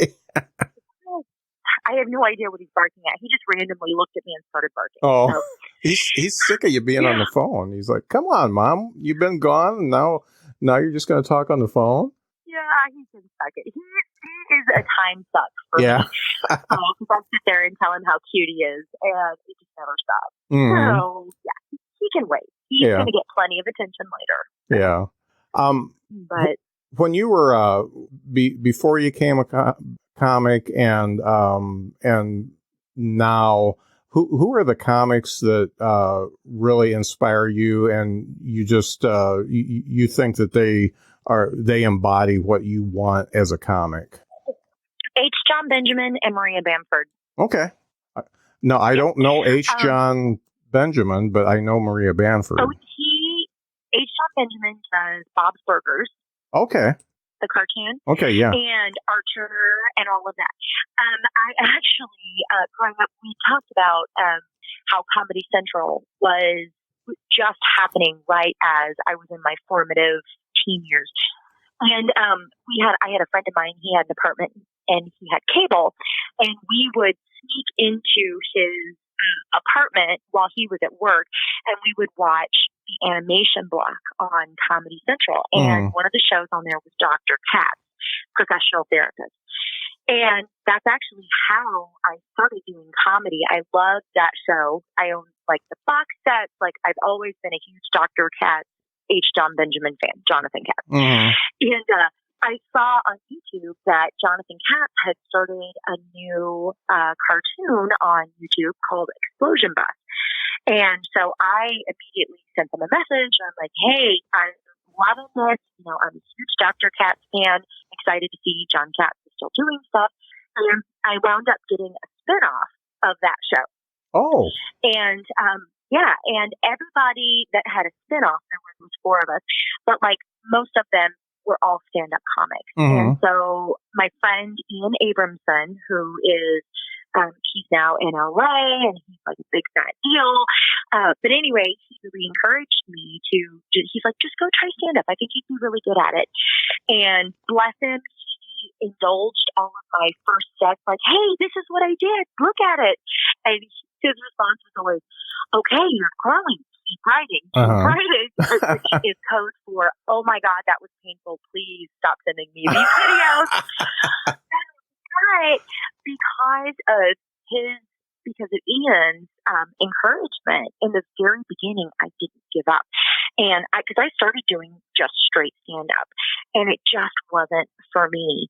I have no idea what he's barking at. He just randomly looked at me and started barking. Oh, so. he's sick of you being on the phone. He's like, "Come on, Mom, you've been gone, and now you're just going to talk on the phone." Yeah, he can suck it. He is a time suck for me. Because I sit there and tell him how cute he is, and he just never stops. Mm-hmm. So yeah, he can wait. He's going to get plenty of attention later. Yeah. But when you were before you came a comic and now, who are the comics that really inspire you, and you just you think that they embody what you want as a comic? H. John Benjamin and Maria Bamford. Okay. No, I don't know H. John Benjamin, but I know Maria Bamford. Oh, H. John Benjamin does Bob's Burgers. Okay. The cartoon. Okay, yeah. And Archer and all of that. I actually, growing up, we talked about how Comedy Central was just happening right as I was in my formative teen years. And I had a friend of mine, he had an apartment and he had cable, and we would sneak into his apartment while he was at work, and we would watch the animation block on Comedy Central. And one of the shows on there was Dr. Katz, professional therapist. And that's actually how I started doing comedy. I loved that show. I own like the box sets. Like I've always been a huge Dr. Katz, H. John Benjamin fan, Jonathan Katz. And I saw on YouTube that Jonathan Katz had started a new cartoon on YouTube called Explosion Bus. And so I immediately sent them a message. I'm like, hey, I'm loving this. You know, I'm a huge Dr. Katz fan, excited to see John Katz is still doing stuff. And I wound up getting a spinoff of that show. Oh. And and everybody that had a spinoff, there was 4 of us, but like most of them were all stand-up comics. And so my friend Ian Abramson, who is he's now in LA and he's like a big fat deal. But anyway, he really encouraged me he's like, just go try stand-up. I think you'd be really good at it. And bless him, he indulged all of my first sets, like, hey, this is what I did. Look at it. And his response was always, okay, you're growing. Keep writing. Keep writing. Which is code for, oh my God, that was painful. Please stop sending me these videos. But because of Ian's encouragement in the very beginning, I didn't give up. And because I started doing just straight stand-up, and it just wasn't for me.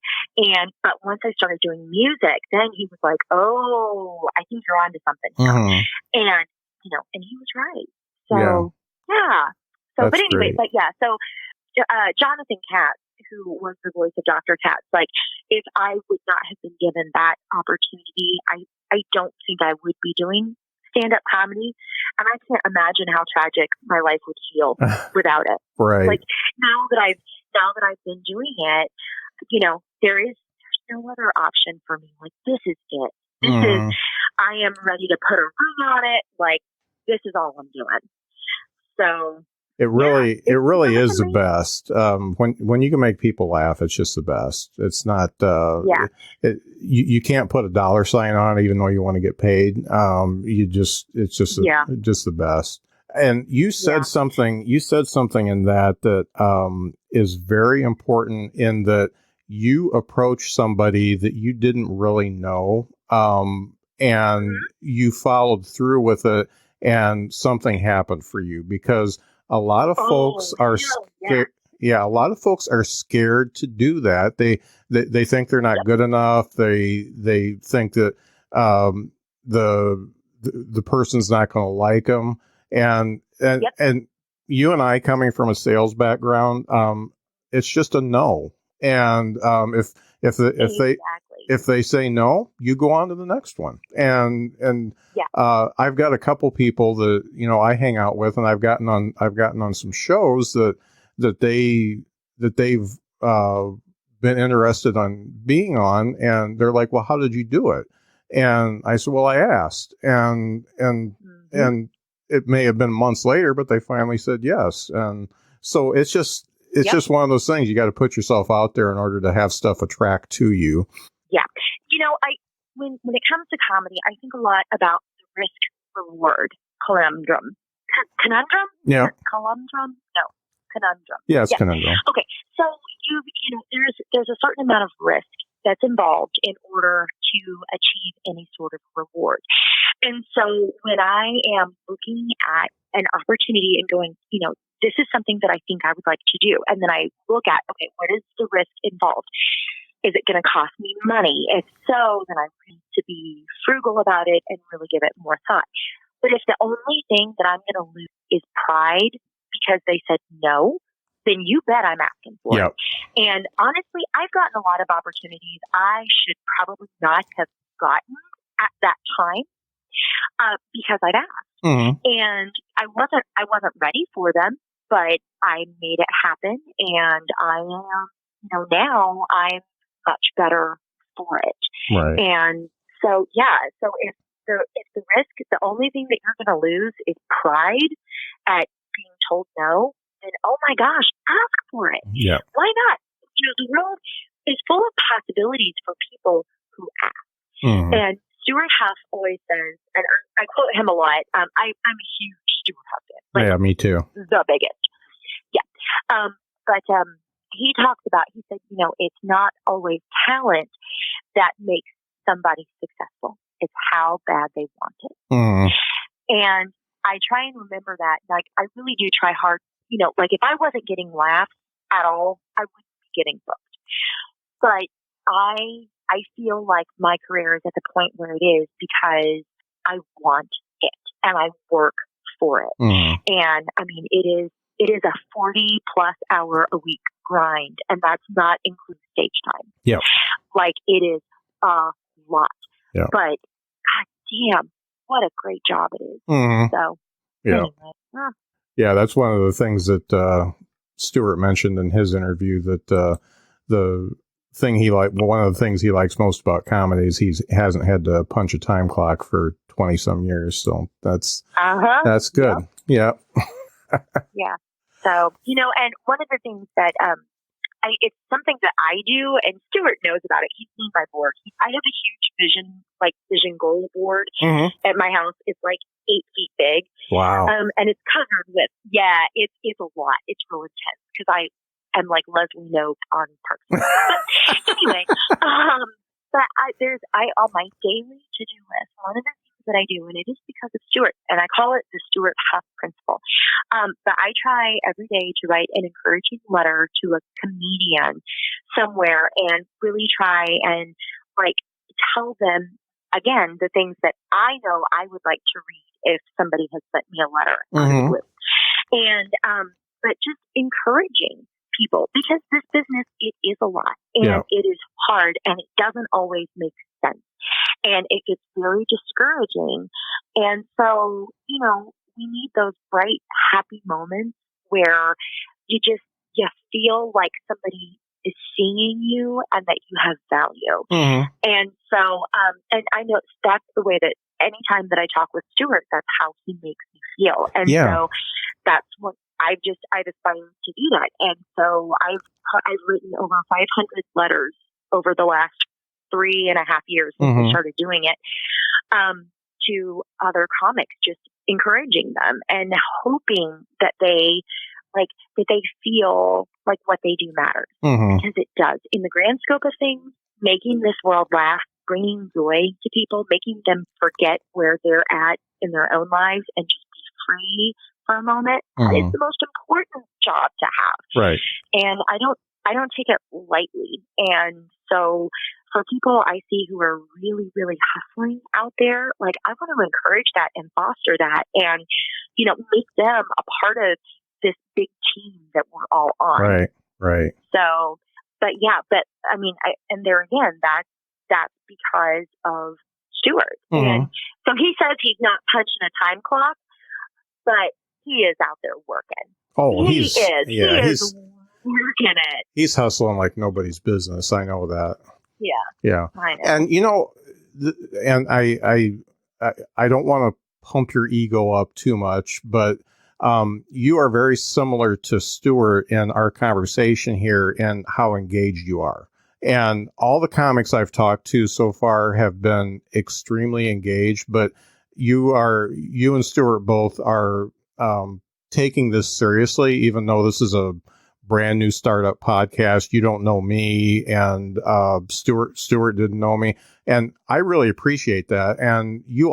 But once I started doing music, then he was like, oh, I think you're onto something. And, and he was right. So, yeah. So, but anyway, great. So Jonathan Katz, who was the voice of Dr. Katz, like, if I would not have been given that opportunity, I don't think I would be doing stand-up comedy. And I can't imagine how tragic my life would feel without it. Right. Like, now that I've been doing it, there's no other option for me. Like, this is it. I am ready to put a ring on it. Like, this is all I'm doing. So it really is the best. When you can make people laugh, it's just the best. It's not. You can't put a dollar sign on it, even though you want to get paid. It's just the best. And you said something. You said something in that is very important. In that you approached somebody that you didn't really know, and you followed through with it, and something happened for you because. A lot of folks are scared. Yeah, a lot of folks are scared to do that. They think they're not good enough. They think that the person's not going to like them. And you and I, coming from a sales background, it's just a no. And if if they say no, you go on to the next one. And I've got a couple people that, I hang out with, and I've gotten on some shows that they've been interested on being on, and they're like, well, how did you do it? And I said, well, I asked, and it may have been months later, but they finally said yes. And so it's just one of those things. You got to put yourself out there in order to have stuff attract to you. Yeah. When it comes to comedy, I think a lot about the risk reward conundrum. Conundrum? Yeah. Conundrum? No. Conundrum. Yeah, it's conundrum. Okay. So there's a certain amount of risk that's involved in order to achieve any sort of reward. And so when I am looking at an opportunity and going, this is something that I think I would like to do, and then I look at, okay, what is the risk involved? Is it going to cost me money? If so, then I need to be frugal about it and really give it more thought. But if the only thing that I'm going to lose is pride because they said no, then you bet I'm asking for it. And honestly, I've gotten a lot of opportunities I should probably not have gotten at that time because I'd asked. And I wasn't ready for them, but I made it happen, and I am, now I'm much better for it. Right. And so, so if the risk, the only thing that you're going to lose is pride at being told no, then, oh my gosh, ask for it. Yeah. Why not? The world is full of possibilities for people who ask. And Stewart Huff always says, and I quote him a lot, I'm a huge Stewart Huff fan. Yeah, me too. The biggest. Yeah. But he talks about, he said, it's not always talent that makes somebody successful. It's how bad they want it. And I try and remember that. Like, I really do try hard. Like, if I wasn't getting laughs at all, I wouldn't be getting booked. But I feel like my career is at the point where it is because I want it and I work for it. And I mean, it is a 40 plus hour a week grind, and that's not including stage time. Yeah. Like, it is a lot. Yeah. But god damn, what a great job it is. So anyway. Yeah, that's one of the things that Stewart mentioned in his interview, that one of the things he likes most about comedy is he hasn't had to punch a time clock for 20 some years. So that's good. Yeah. Yeah. So, and one of the things that, it's something that I do, and Stewart knows about it. He's seen my board. I have a huge vision goal board at my house. It's like 8 feet big. Wow. And it's covered with, it's a lot. It's real intense because I'm like Leslie Knope on Parks and Rec. But anyway, but on my daily to-do list, one of the things that I do, and it is because of Stewart, and I call it the Stewart Principle. But I try every day to write an encouraging letter to a comedian somewhere and really try and tell them again the things that I know I would like to read if somebody has sent me a letter. And but just encouraging people, because this business, it is a lot, and it is hard, and it doesn't always make sense, and it gets very discouraging. And so, we need those bright, happy moments where you feel like somebody is seeing you and that you have value. And so, and I know that's the way that anytime that I talk with Stewart, that's how he makes me feel. And so that's what I've aspired to do that. And so I've written over 500 letters over the last 3.5 years since I started doing it, to other comics, just encouraging them and hoping that they feel like what they do matters, because it does. In the grand scope of things, making this world laugh, bringing joy to people, making them forget where they're at in their own lives and just be free for a moment, is the most important job to have. Right. And I don't take it lightly. And so for people I see who are really, really hustling out there, I want to encourage that and foster that and, make them a part of this big team that we're all on. Right. So, but I mean, and there again, that's because of Stewart. Mm-hmm. And so he says he's not punching a time clock, but he is out there working. Oh, he is working it. He's hustling like nobody's business. I know that. Yeah. I know. And and I don't want to pump your ego up too much, but you are very similar to Stewart in our conversation here and how engaged you are. And all the comics I've talked to so far have been extremely engaged, but you and Stewart both are taking this seriously, even though this is a brand new startup podcast. You don't know me, and Stewart didn't know me, and I really appreciate that. And you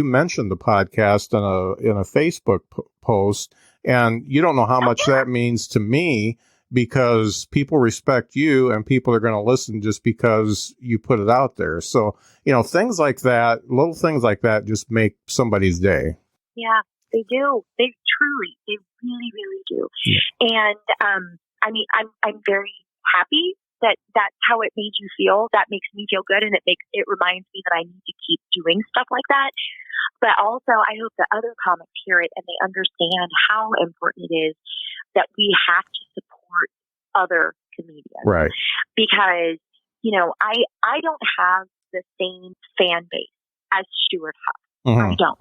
mentioned the podcast in a Facebook post, and you don't know how much that means to me, because people respect you and people are going to listen just because you put it out there. So, things like that, little things like that just make somebody's day. Yeah, they do. They really, really do. Yeah. And, I'm very happy that that's how it made you feel. That makes me feel good. And it reminds me that I need to keep doing stuff like that. But also, I hope that other comics hear it and they understand how important it is that we have to support other comedians. Right. Because, I don't have the same fan base as Stewart has. Mm-hmm. I don't.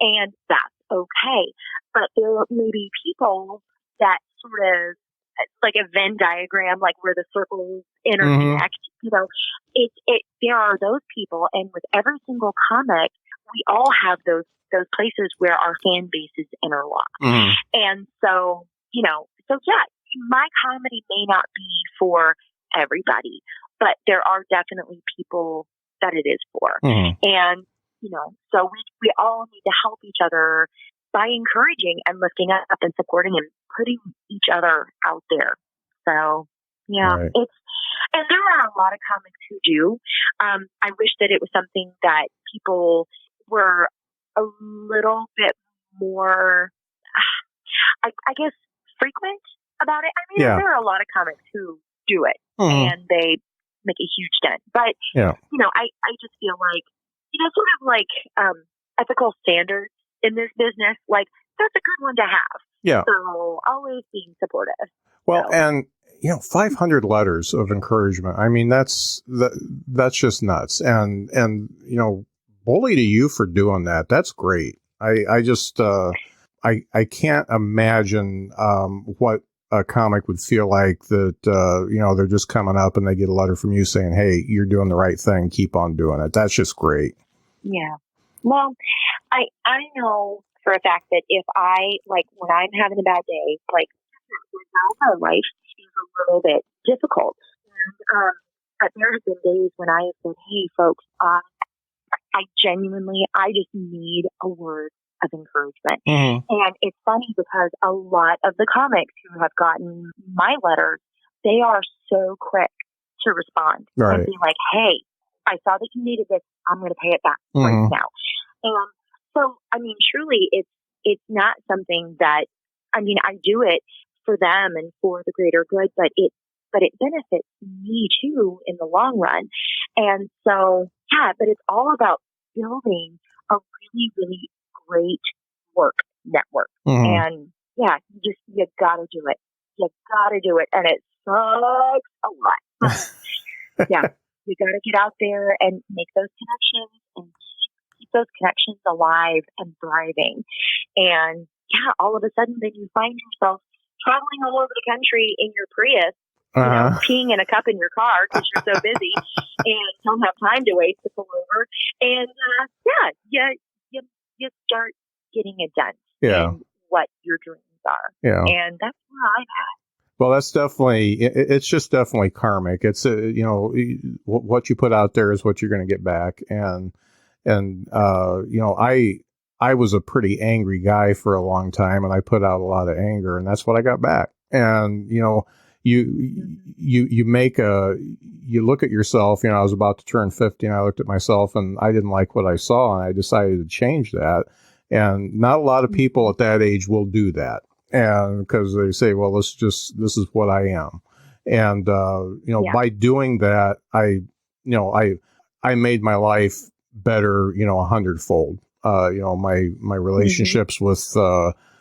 And that's okay. But there may be people that sort of, like a Venn diagram, like where the circles interconnect, there are those people, and with every single comic, we all have those places where our fan bases interlock. Mm-hmm. And so, my comedy may not be for everybody, but there are definitely people that it is for. Mm-hmm. And, so we all need to help each other by encouraging and lifting up and supporting and putting each other out there. So, right. And there are a lot of comics who do. I wish that it was something that people were a little bit more, I guess, frequent about it. There are a lot of comics who do it, mm-hmm. and they make a huge dent. But, I just feel like, sort of like ethical standards in this business, like that's a good one to have. Yeah. So always being supportive. Well, and 500 letters of encouragement. That's just nuts. And bully to you for doing that. That's great. I just I can't imagine what a comic would feel like that. They're just coming up and they get a letter from you saying, "Hey, you're doing the right thing. Keep on doing it." That's just great. Yeah. Well, I know for a fact that if when I'm having a bad day, like my life is a little bit difficult. And, but there have been days when I have said, "Hey, folks, I genuinely, I just need a word of encouragement." Mm-hmm. And it's funny because a lot of the comics who have gotten my letters, they are so quick to respond and be like, "Hey, I saw that you needed this. I'm going to pay it back right now." And so, truly, it's not something that, I do it for them and for the greater good, but it benefits me too in the long run. And so, but it's all about building a really, really great work network. Mm-hmm. And you gotta do it. You gotta do it. And it sucks a lot. You gotta get out there and make those connections and keep those connections alive and thriving. And all of a sudden then you find yourself traveling all over the country in your Prius, peeing in a cup in your car because you're so busy and don't have time to waste to pull over. And you start getting a dent in what your dreams are. Yeah. And that's where I'm at. Well, that's it's just definitely karmic. It's, what you put out there is what you're going to get back. And I was a pretty angry guy for a long time, and I put out a lot of anger, and that's what I got back. And, you look at yourself, I was about to turn 50 and I looked at myself and I didn't like what I saw, and I decided to change that. And not a lot of people at that age will do that. And because they say, well, this is what I am. And, by doing that, I I made my life better, 100-fold. My relationships with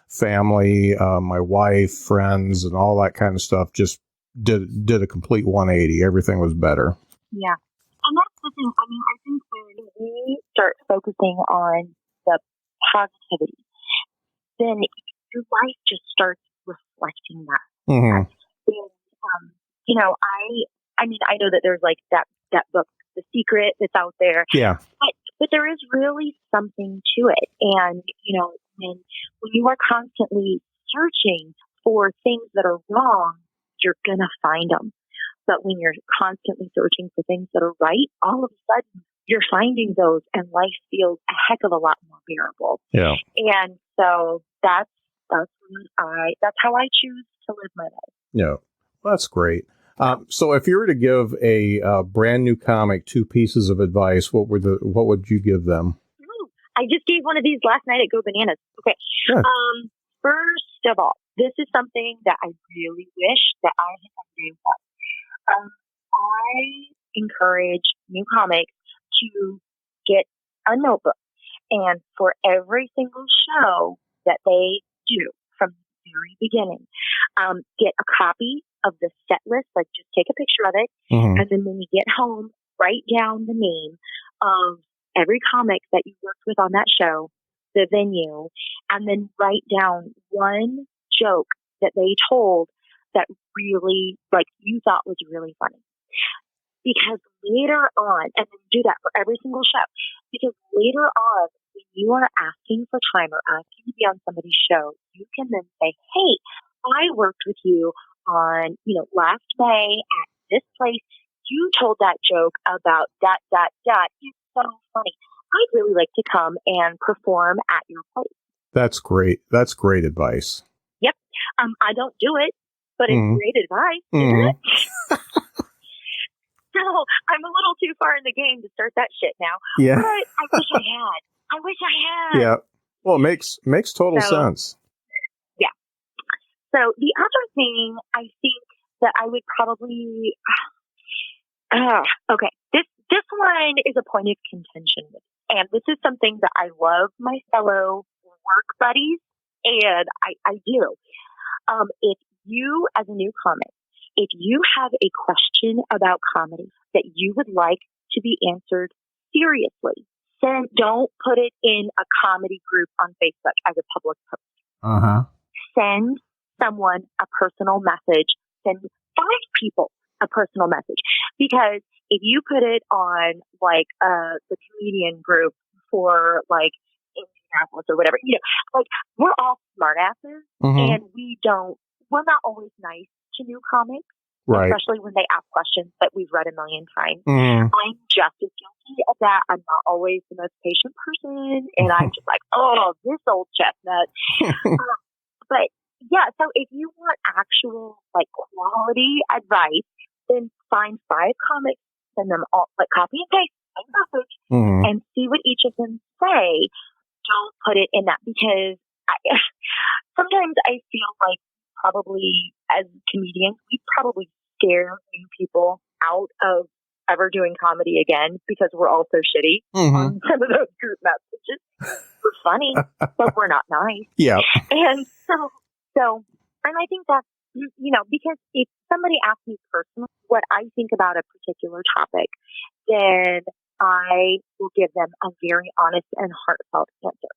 family, my wife, friends, and all that kind of stuff just did a complete 180. Everything was better. Yeah. And that's the thing. I mean, I think when we start focusing on the positivity, then your life just starts reflecting that. Mm-hmm. And, I mean, I know that there's like that book, The Secret, that's out there. Yeah. But there is really something to it. And, when you are constantly searching for things that are wrong, you're going to find them. But when you're constantly searching for things that are right, all of a sudden you're finding those and life feels a heck of a lot more bearable. Yeah. And so that's how I choose to live my life. Yeah. Well, that's great. So if you were to give a brand new comic 2 pieces of advice, what would you give them? I just gave one of these last night at Go Bananas. Okay. Sure. First of all, this is something that I really wish that I had done day one. I encourage new comics to get a notebook, and for every single show that they do from the very beginning, get a copy of the set list, like just take a picture of it, Mm-hmm. and then when you get home, write down the name of every comic that you worked with on that show, the venue, and then write down one joke that they told that really, like, you thought was really funny. Because later on, and then do that for every single show, because later on, when you are asking for time or asking to be on somebody's show, you can then say, hey, I worked with you on, last May at this place. You told that joke about that. It's so funny. I'd really like to come and perform at your place. That's great. That's great advice. Yep. I don't do it, but it's great advice, isn't it? So I'm a little too far in the game to start that shit now. Yeah. But I wish I had. Yeah. Well, it makes total sense. Yeah. So the other thing I think that I would probably, okay, this one is a point of contention. And this is something that I love my fellow work buddies, and I do. If you, as a new comic, if you have a question about comedy that you would like to be answered seriously, then don't put it in a comedy group on Facebook as a public post. Uh-huh. Send someone a personal message. Send 5 people a personal message. Because if you put it on like the comedian group for like Indianapolis or whatever, like we're all smartasses, and we're not always nice to new comics, right? Especially when they ask questions that we've read a million times. Mm-hmm. I'm just as guilty of that. I'm not always the most patient person, and I'm just like, oh, this old chestnut. But yeah, so if you want actual like quality advice, then find 5 comics, send them all, like copy and paste, same message, and see what each of them say. Don't put it in that, because sometimes I feel like probably as comedians, we probably scare new people out of ever doing comedy again because we're all so shitty on some of those group messages. We're funny, but we're not nice. Yeah. And so, and I think that's, because if somebody asks me personally what I think about a particular topic, then I will give them a very honest and heartfelt answer.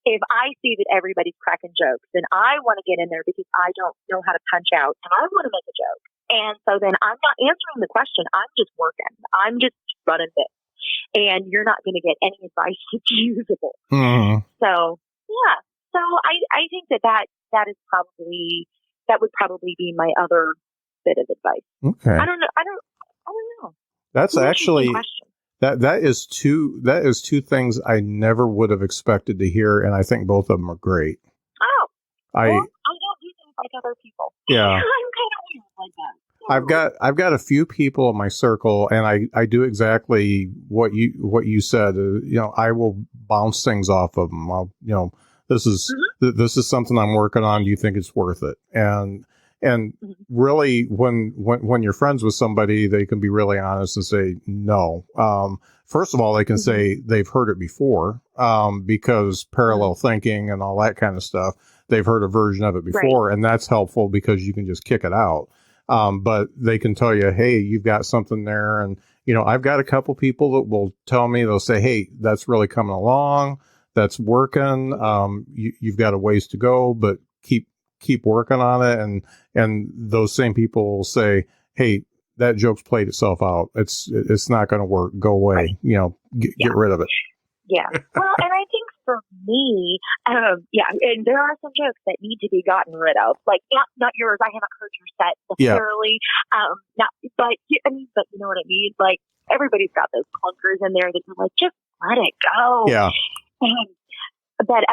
If I see that everybody's cracking jokes, then I want to get in there because I don't know how to punch out and I want to make a joke. And so then I'm not answering the question. I'm just working. I'm just running this. And you're not going to get any advice that's usable. So, yeah. So I think that is probably, that would probably be my other bit of advice. Okay. I don't know. That's actually, that is two things I never would have expected to hear, and I think both of them are great. Oh. I don't do things like other people. Yeah. I'm kind of weird like that. I've got a few people in my circle, and I do exactly what you said. I will bounce things off of them. This is something I'm working on. Do you think it's worth it? And And really, when you're friends with somebody, they can be really honest and say no. First of all, they can say they've heard it before, because parallel thinking and all that kind of stuff. They've heard a version of it before, and that's helpful because you can just kick it out. But they can tell you, hey, you've got something there. And, I've got a couple people that will tell me, they'll say, hey, that's really coming along. That's working. You've got a ways to go, but keep working on it. And those same people will say, hey, that joke's played itself out. It's not going to work. Go away. Get rid of it. Yeah. Well, and I think for me, and there are some jokes that need to be gotten rid of. Like, not yours. I haven't heard your set necessarily. But you know what I mean? Like, everybody's got those clunkers in there that you're like, just let it go. Yeah. But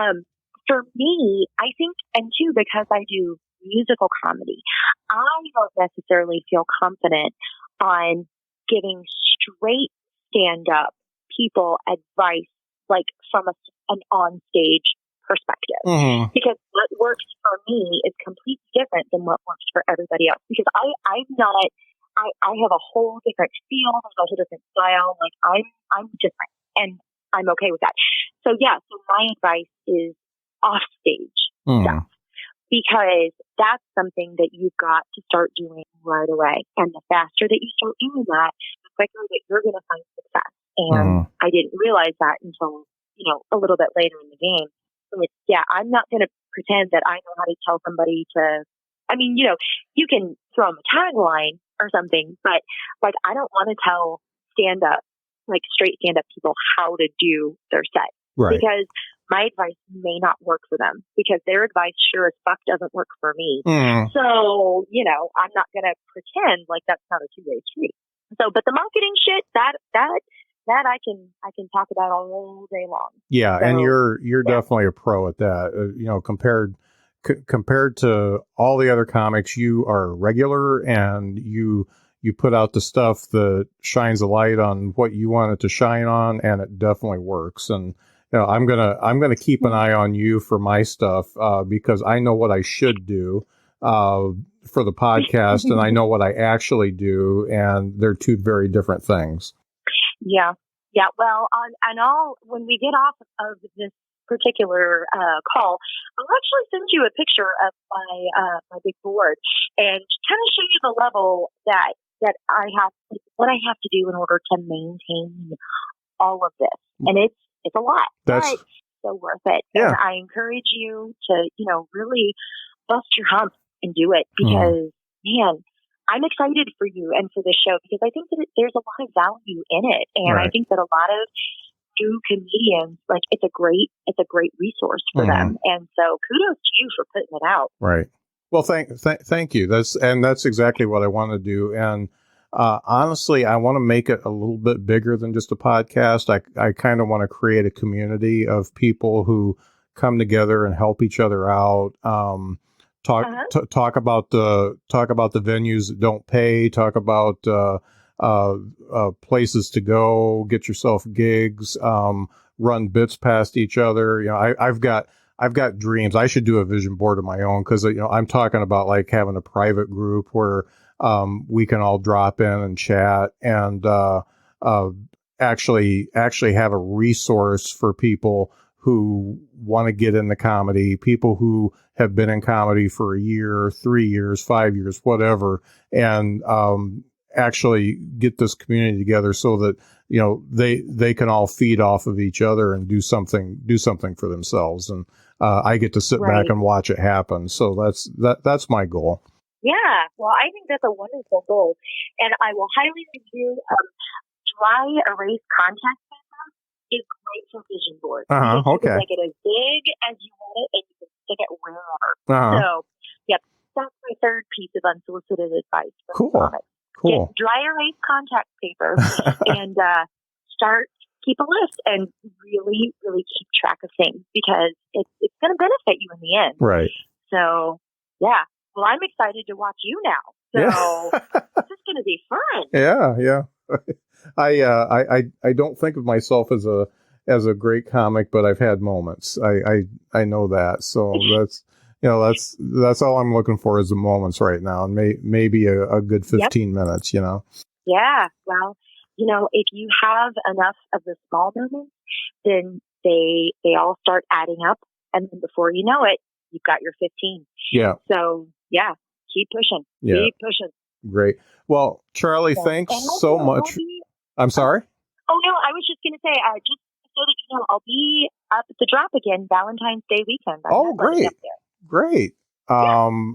for me, I think, and too, because I do musical comedy, I don't necessarily feel confident on giving straight stand-up people advice, like from an on-stage perspective. Because what works for me is completely different than what works for everybody else. Because I have a whole different feel, a whole different style. Like I'm different, and I'm okay with that. So my advice is off stage stuff, because that's something that you've got to start doing right away. And the faster that you start doing that, the quicker that you're going to find success. And I didn't realize that until, a little bit later in the game. So I'm not going to pretend that I know how to tell somebody to, you can throw them a tagline or something, but like, I don't want to tell straight stand-up people how to do their set. Right. Because my advice may not work for them, because their advice sure as fuck doesn't work for me. So, I'm not going to pretend like that's not a two-way street. So, but the marketing shit, that I can talk about all day long. Yeah. So, and you're definitely a pro at that. Compared to all the other comics, you are regular, and you put out the stuff that shines a light on what you want it to shine on, and it definitely works. And I'm gonna keep an eye on you for my stuff, because I know what I should do for the podcast, and I know what I actually do, and they're two very different things. Yeah. Well, when we get off of this particular call, I'll actually send you a picture of my big board and kind of show you the level that I have, what I have to do in order to maintain all of this. And it's a lot, but so worth it. Yeah. And I encourage you to, really bust your hump and do it, because man, I'm excited for you and for this show, because I think that there's a lot of value in it. And I think that a lot of new comedians, like, it's a great resource for them. And so kudos to you for putting it out. Right. Well, thank you. That's exactly what I want to do. And honestly, I want to make it a little bit bigger than just a podcast. I kind of want to create a community of people who come together and help each other out. Talk about the venues that don't pay. Talk about places to go. Get yourself gigs. Run bits past each other. I've got dreams. I should do a vision board of my own, because I'm talking about like having a private group where we can all drop in and chat, and actually have a resource for people who want to get into comedy, people who have been in comedy for a year, 3 years, 5 years, whatever, and actually get this community together so that they can all feed off of each other and do something for themselves. And I get to sit back and watch it happen. So that's my goal. Yeah, well, I think that's a wonderful goal, and I will highly review dry erase contact paper is great for vision boards. You can make it as big as you want it, and you can stick it wherever. So, that's my third piece of unsolicited advice from comics. Cool. Get dry erase contact paper and keep a list and really, really keep track of things, because it's going to benefit you in the end. Right. So, yeah. Well, I'm excited to watch you now. So this is going to be fun. Yeah. I don't think of myself as a great comic, but I've had moments. I know that. So that's all I'm looking for is the moments right now, and maybe a good 15 minutes. Yeah. Well, if you have enough of the small moments, then they all start adding up, and then before you know it, you've got your 15. Yeah. So yeah, keep pushing. Yeah. Keep pushing. Great. Well, Charlie, thanks so much. I'm sorry? Oh, no, I was just going to say, just so that you know, I'll be up at the Drop again Valentine's Day weekend. Great. Great. So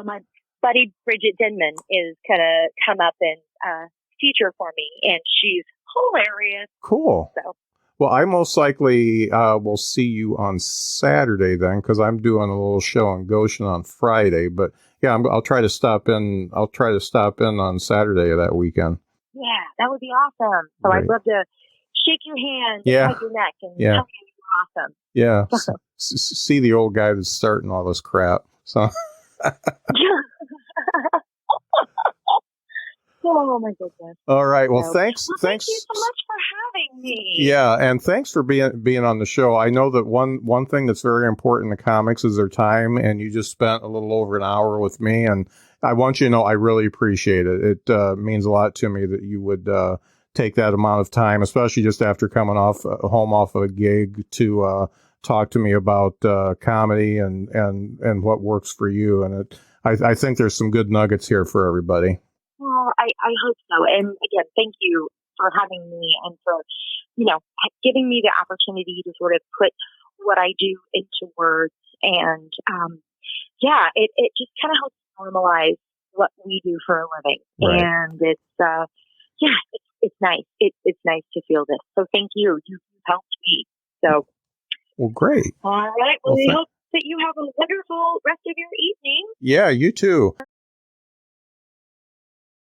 my buddy Bridget Denman is going to come up and feature for me, and she's hilarious. Cool. So. Well, I most likely will see you on Saturday then, because I'm doing a little show in Goshen on Friday. But yeah, I'll try to stop in. I'll try to stop in on Saturday of that weekend. Yeah, that would be awesome. So Great. I'd love to shake your hand, and hug your neck, and tell you you're awesome. Yeah, see the old guy that's starting all this crap. So. Oh my goodness! All right. Well, thanks. Thank you so much for having me. Yeah, and thanks for being on the show. I know that one thing that's very important to comics is their time, and you just spent a little over an hour with me, and I want you to know I really appreciate it. It means a lot to me that you would take that amount of time, especially just after coming home off of a gig, to talk to me about comedy and what works for you. And I think there's some good nuggets here for everybody. Well, I hope so. And again, thank you for having me and for, giving me the opportunity to sort of put what I do into words. And, it just kind of helps normalize what we do for a living. Right. And it's nice. It's nice to feel this. So thank you. You've helped me. So. Well, great. All right. Well, we hope that you have a wonderful rest of your evening. Yeah, you too.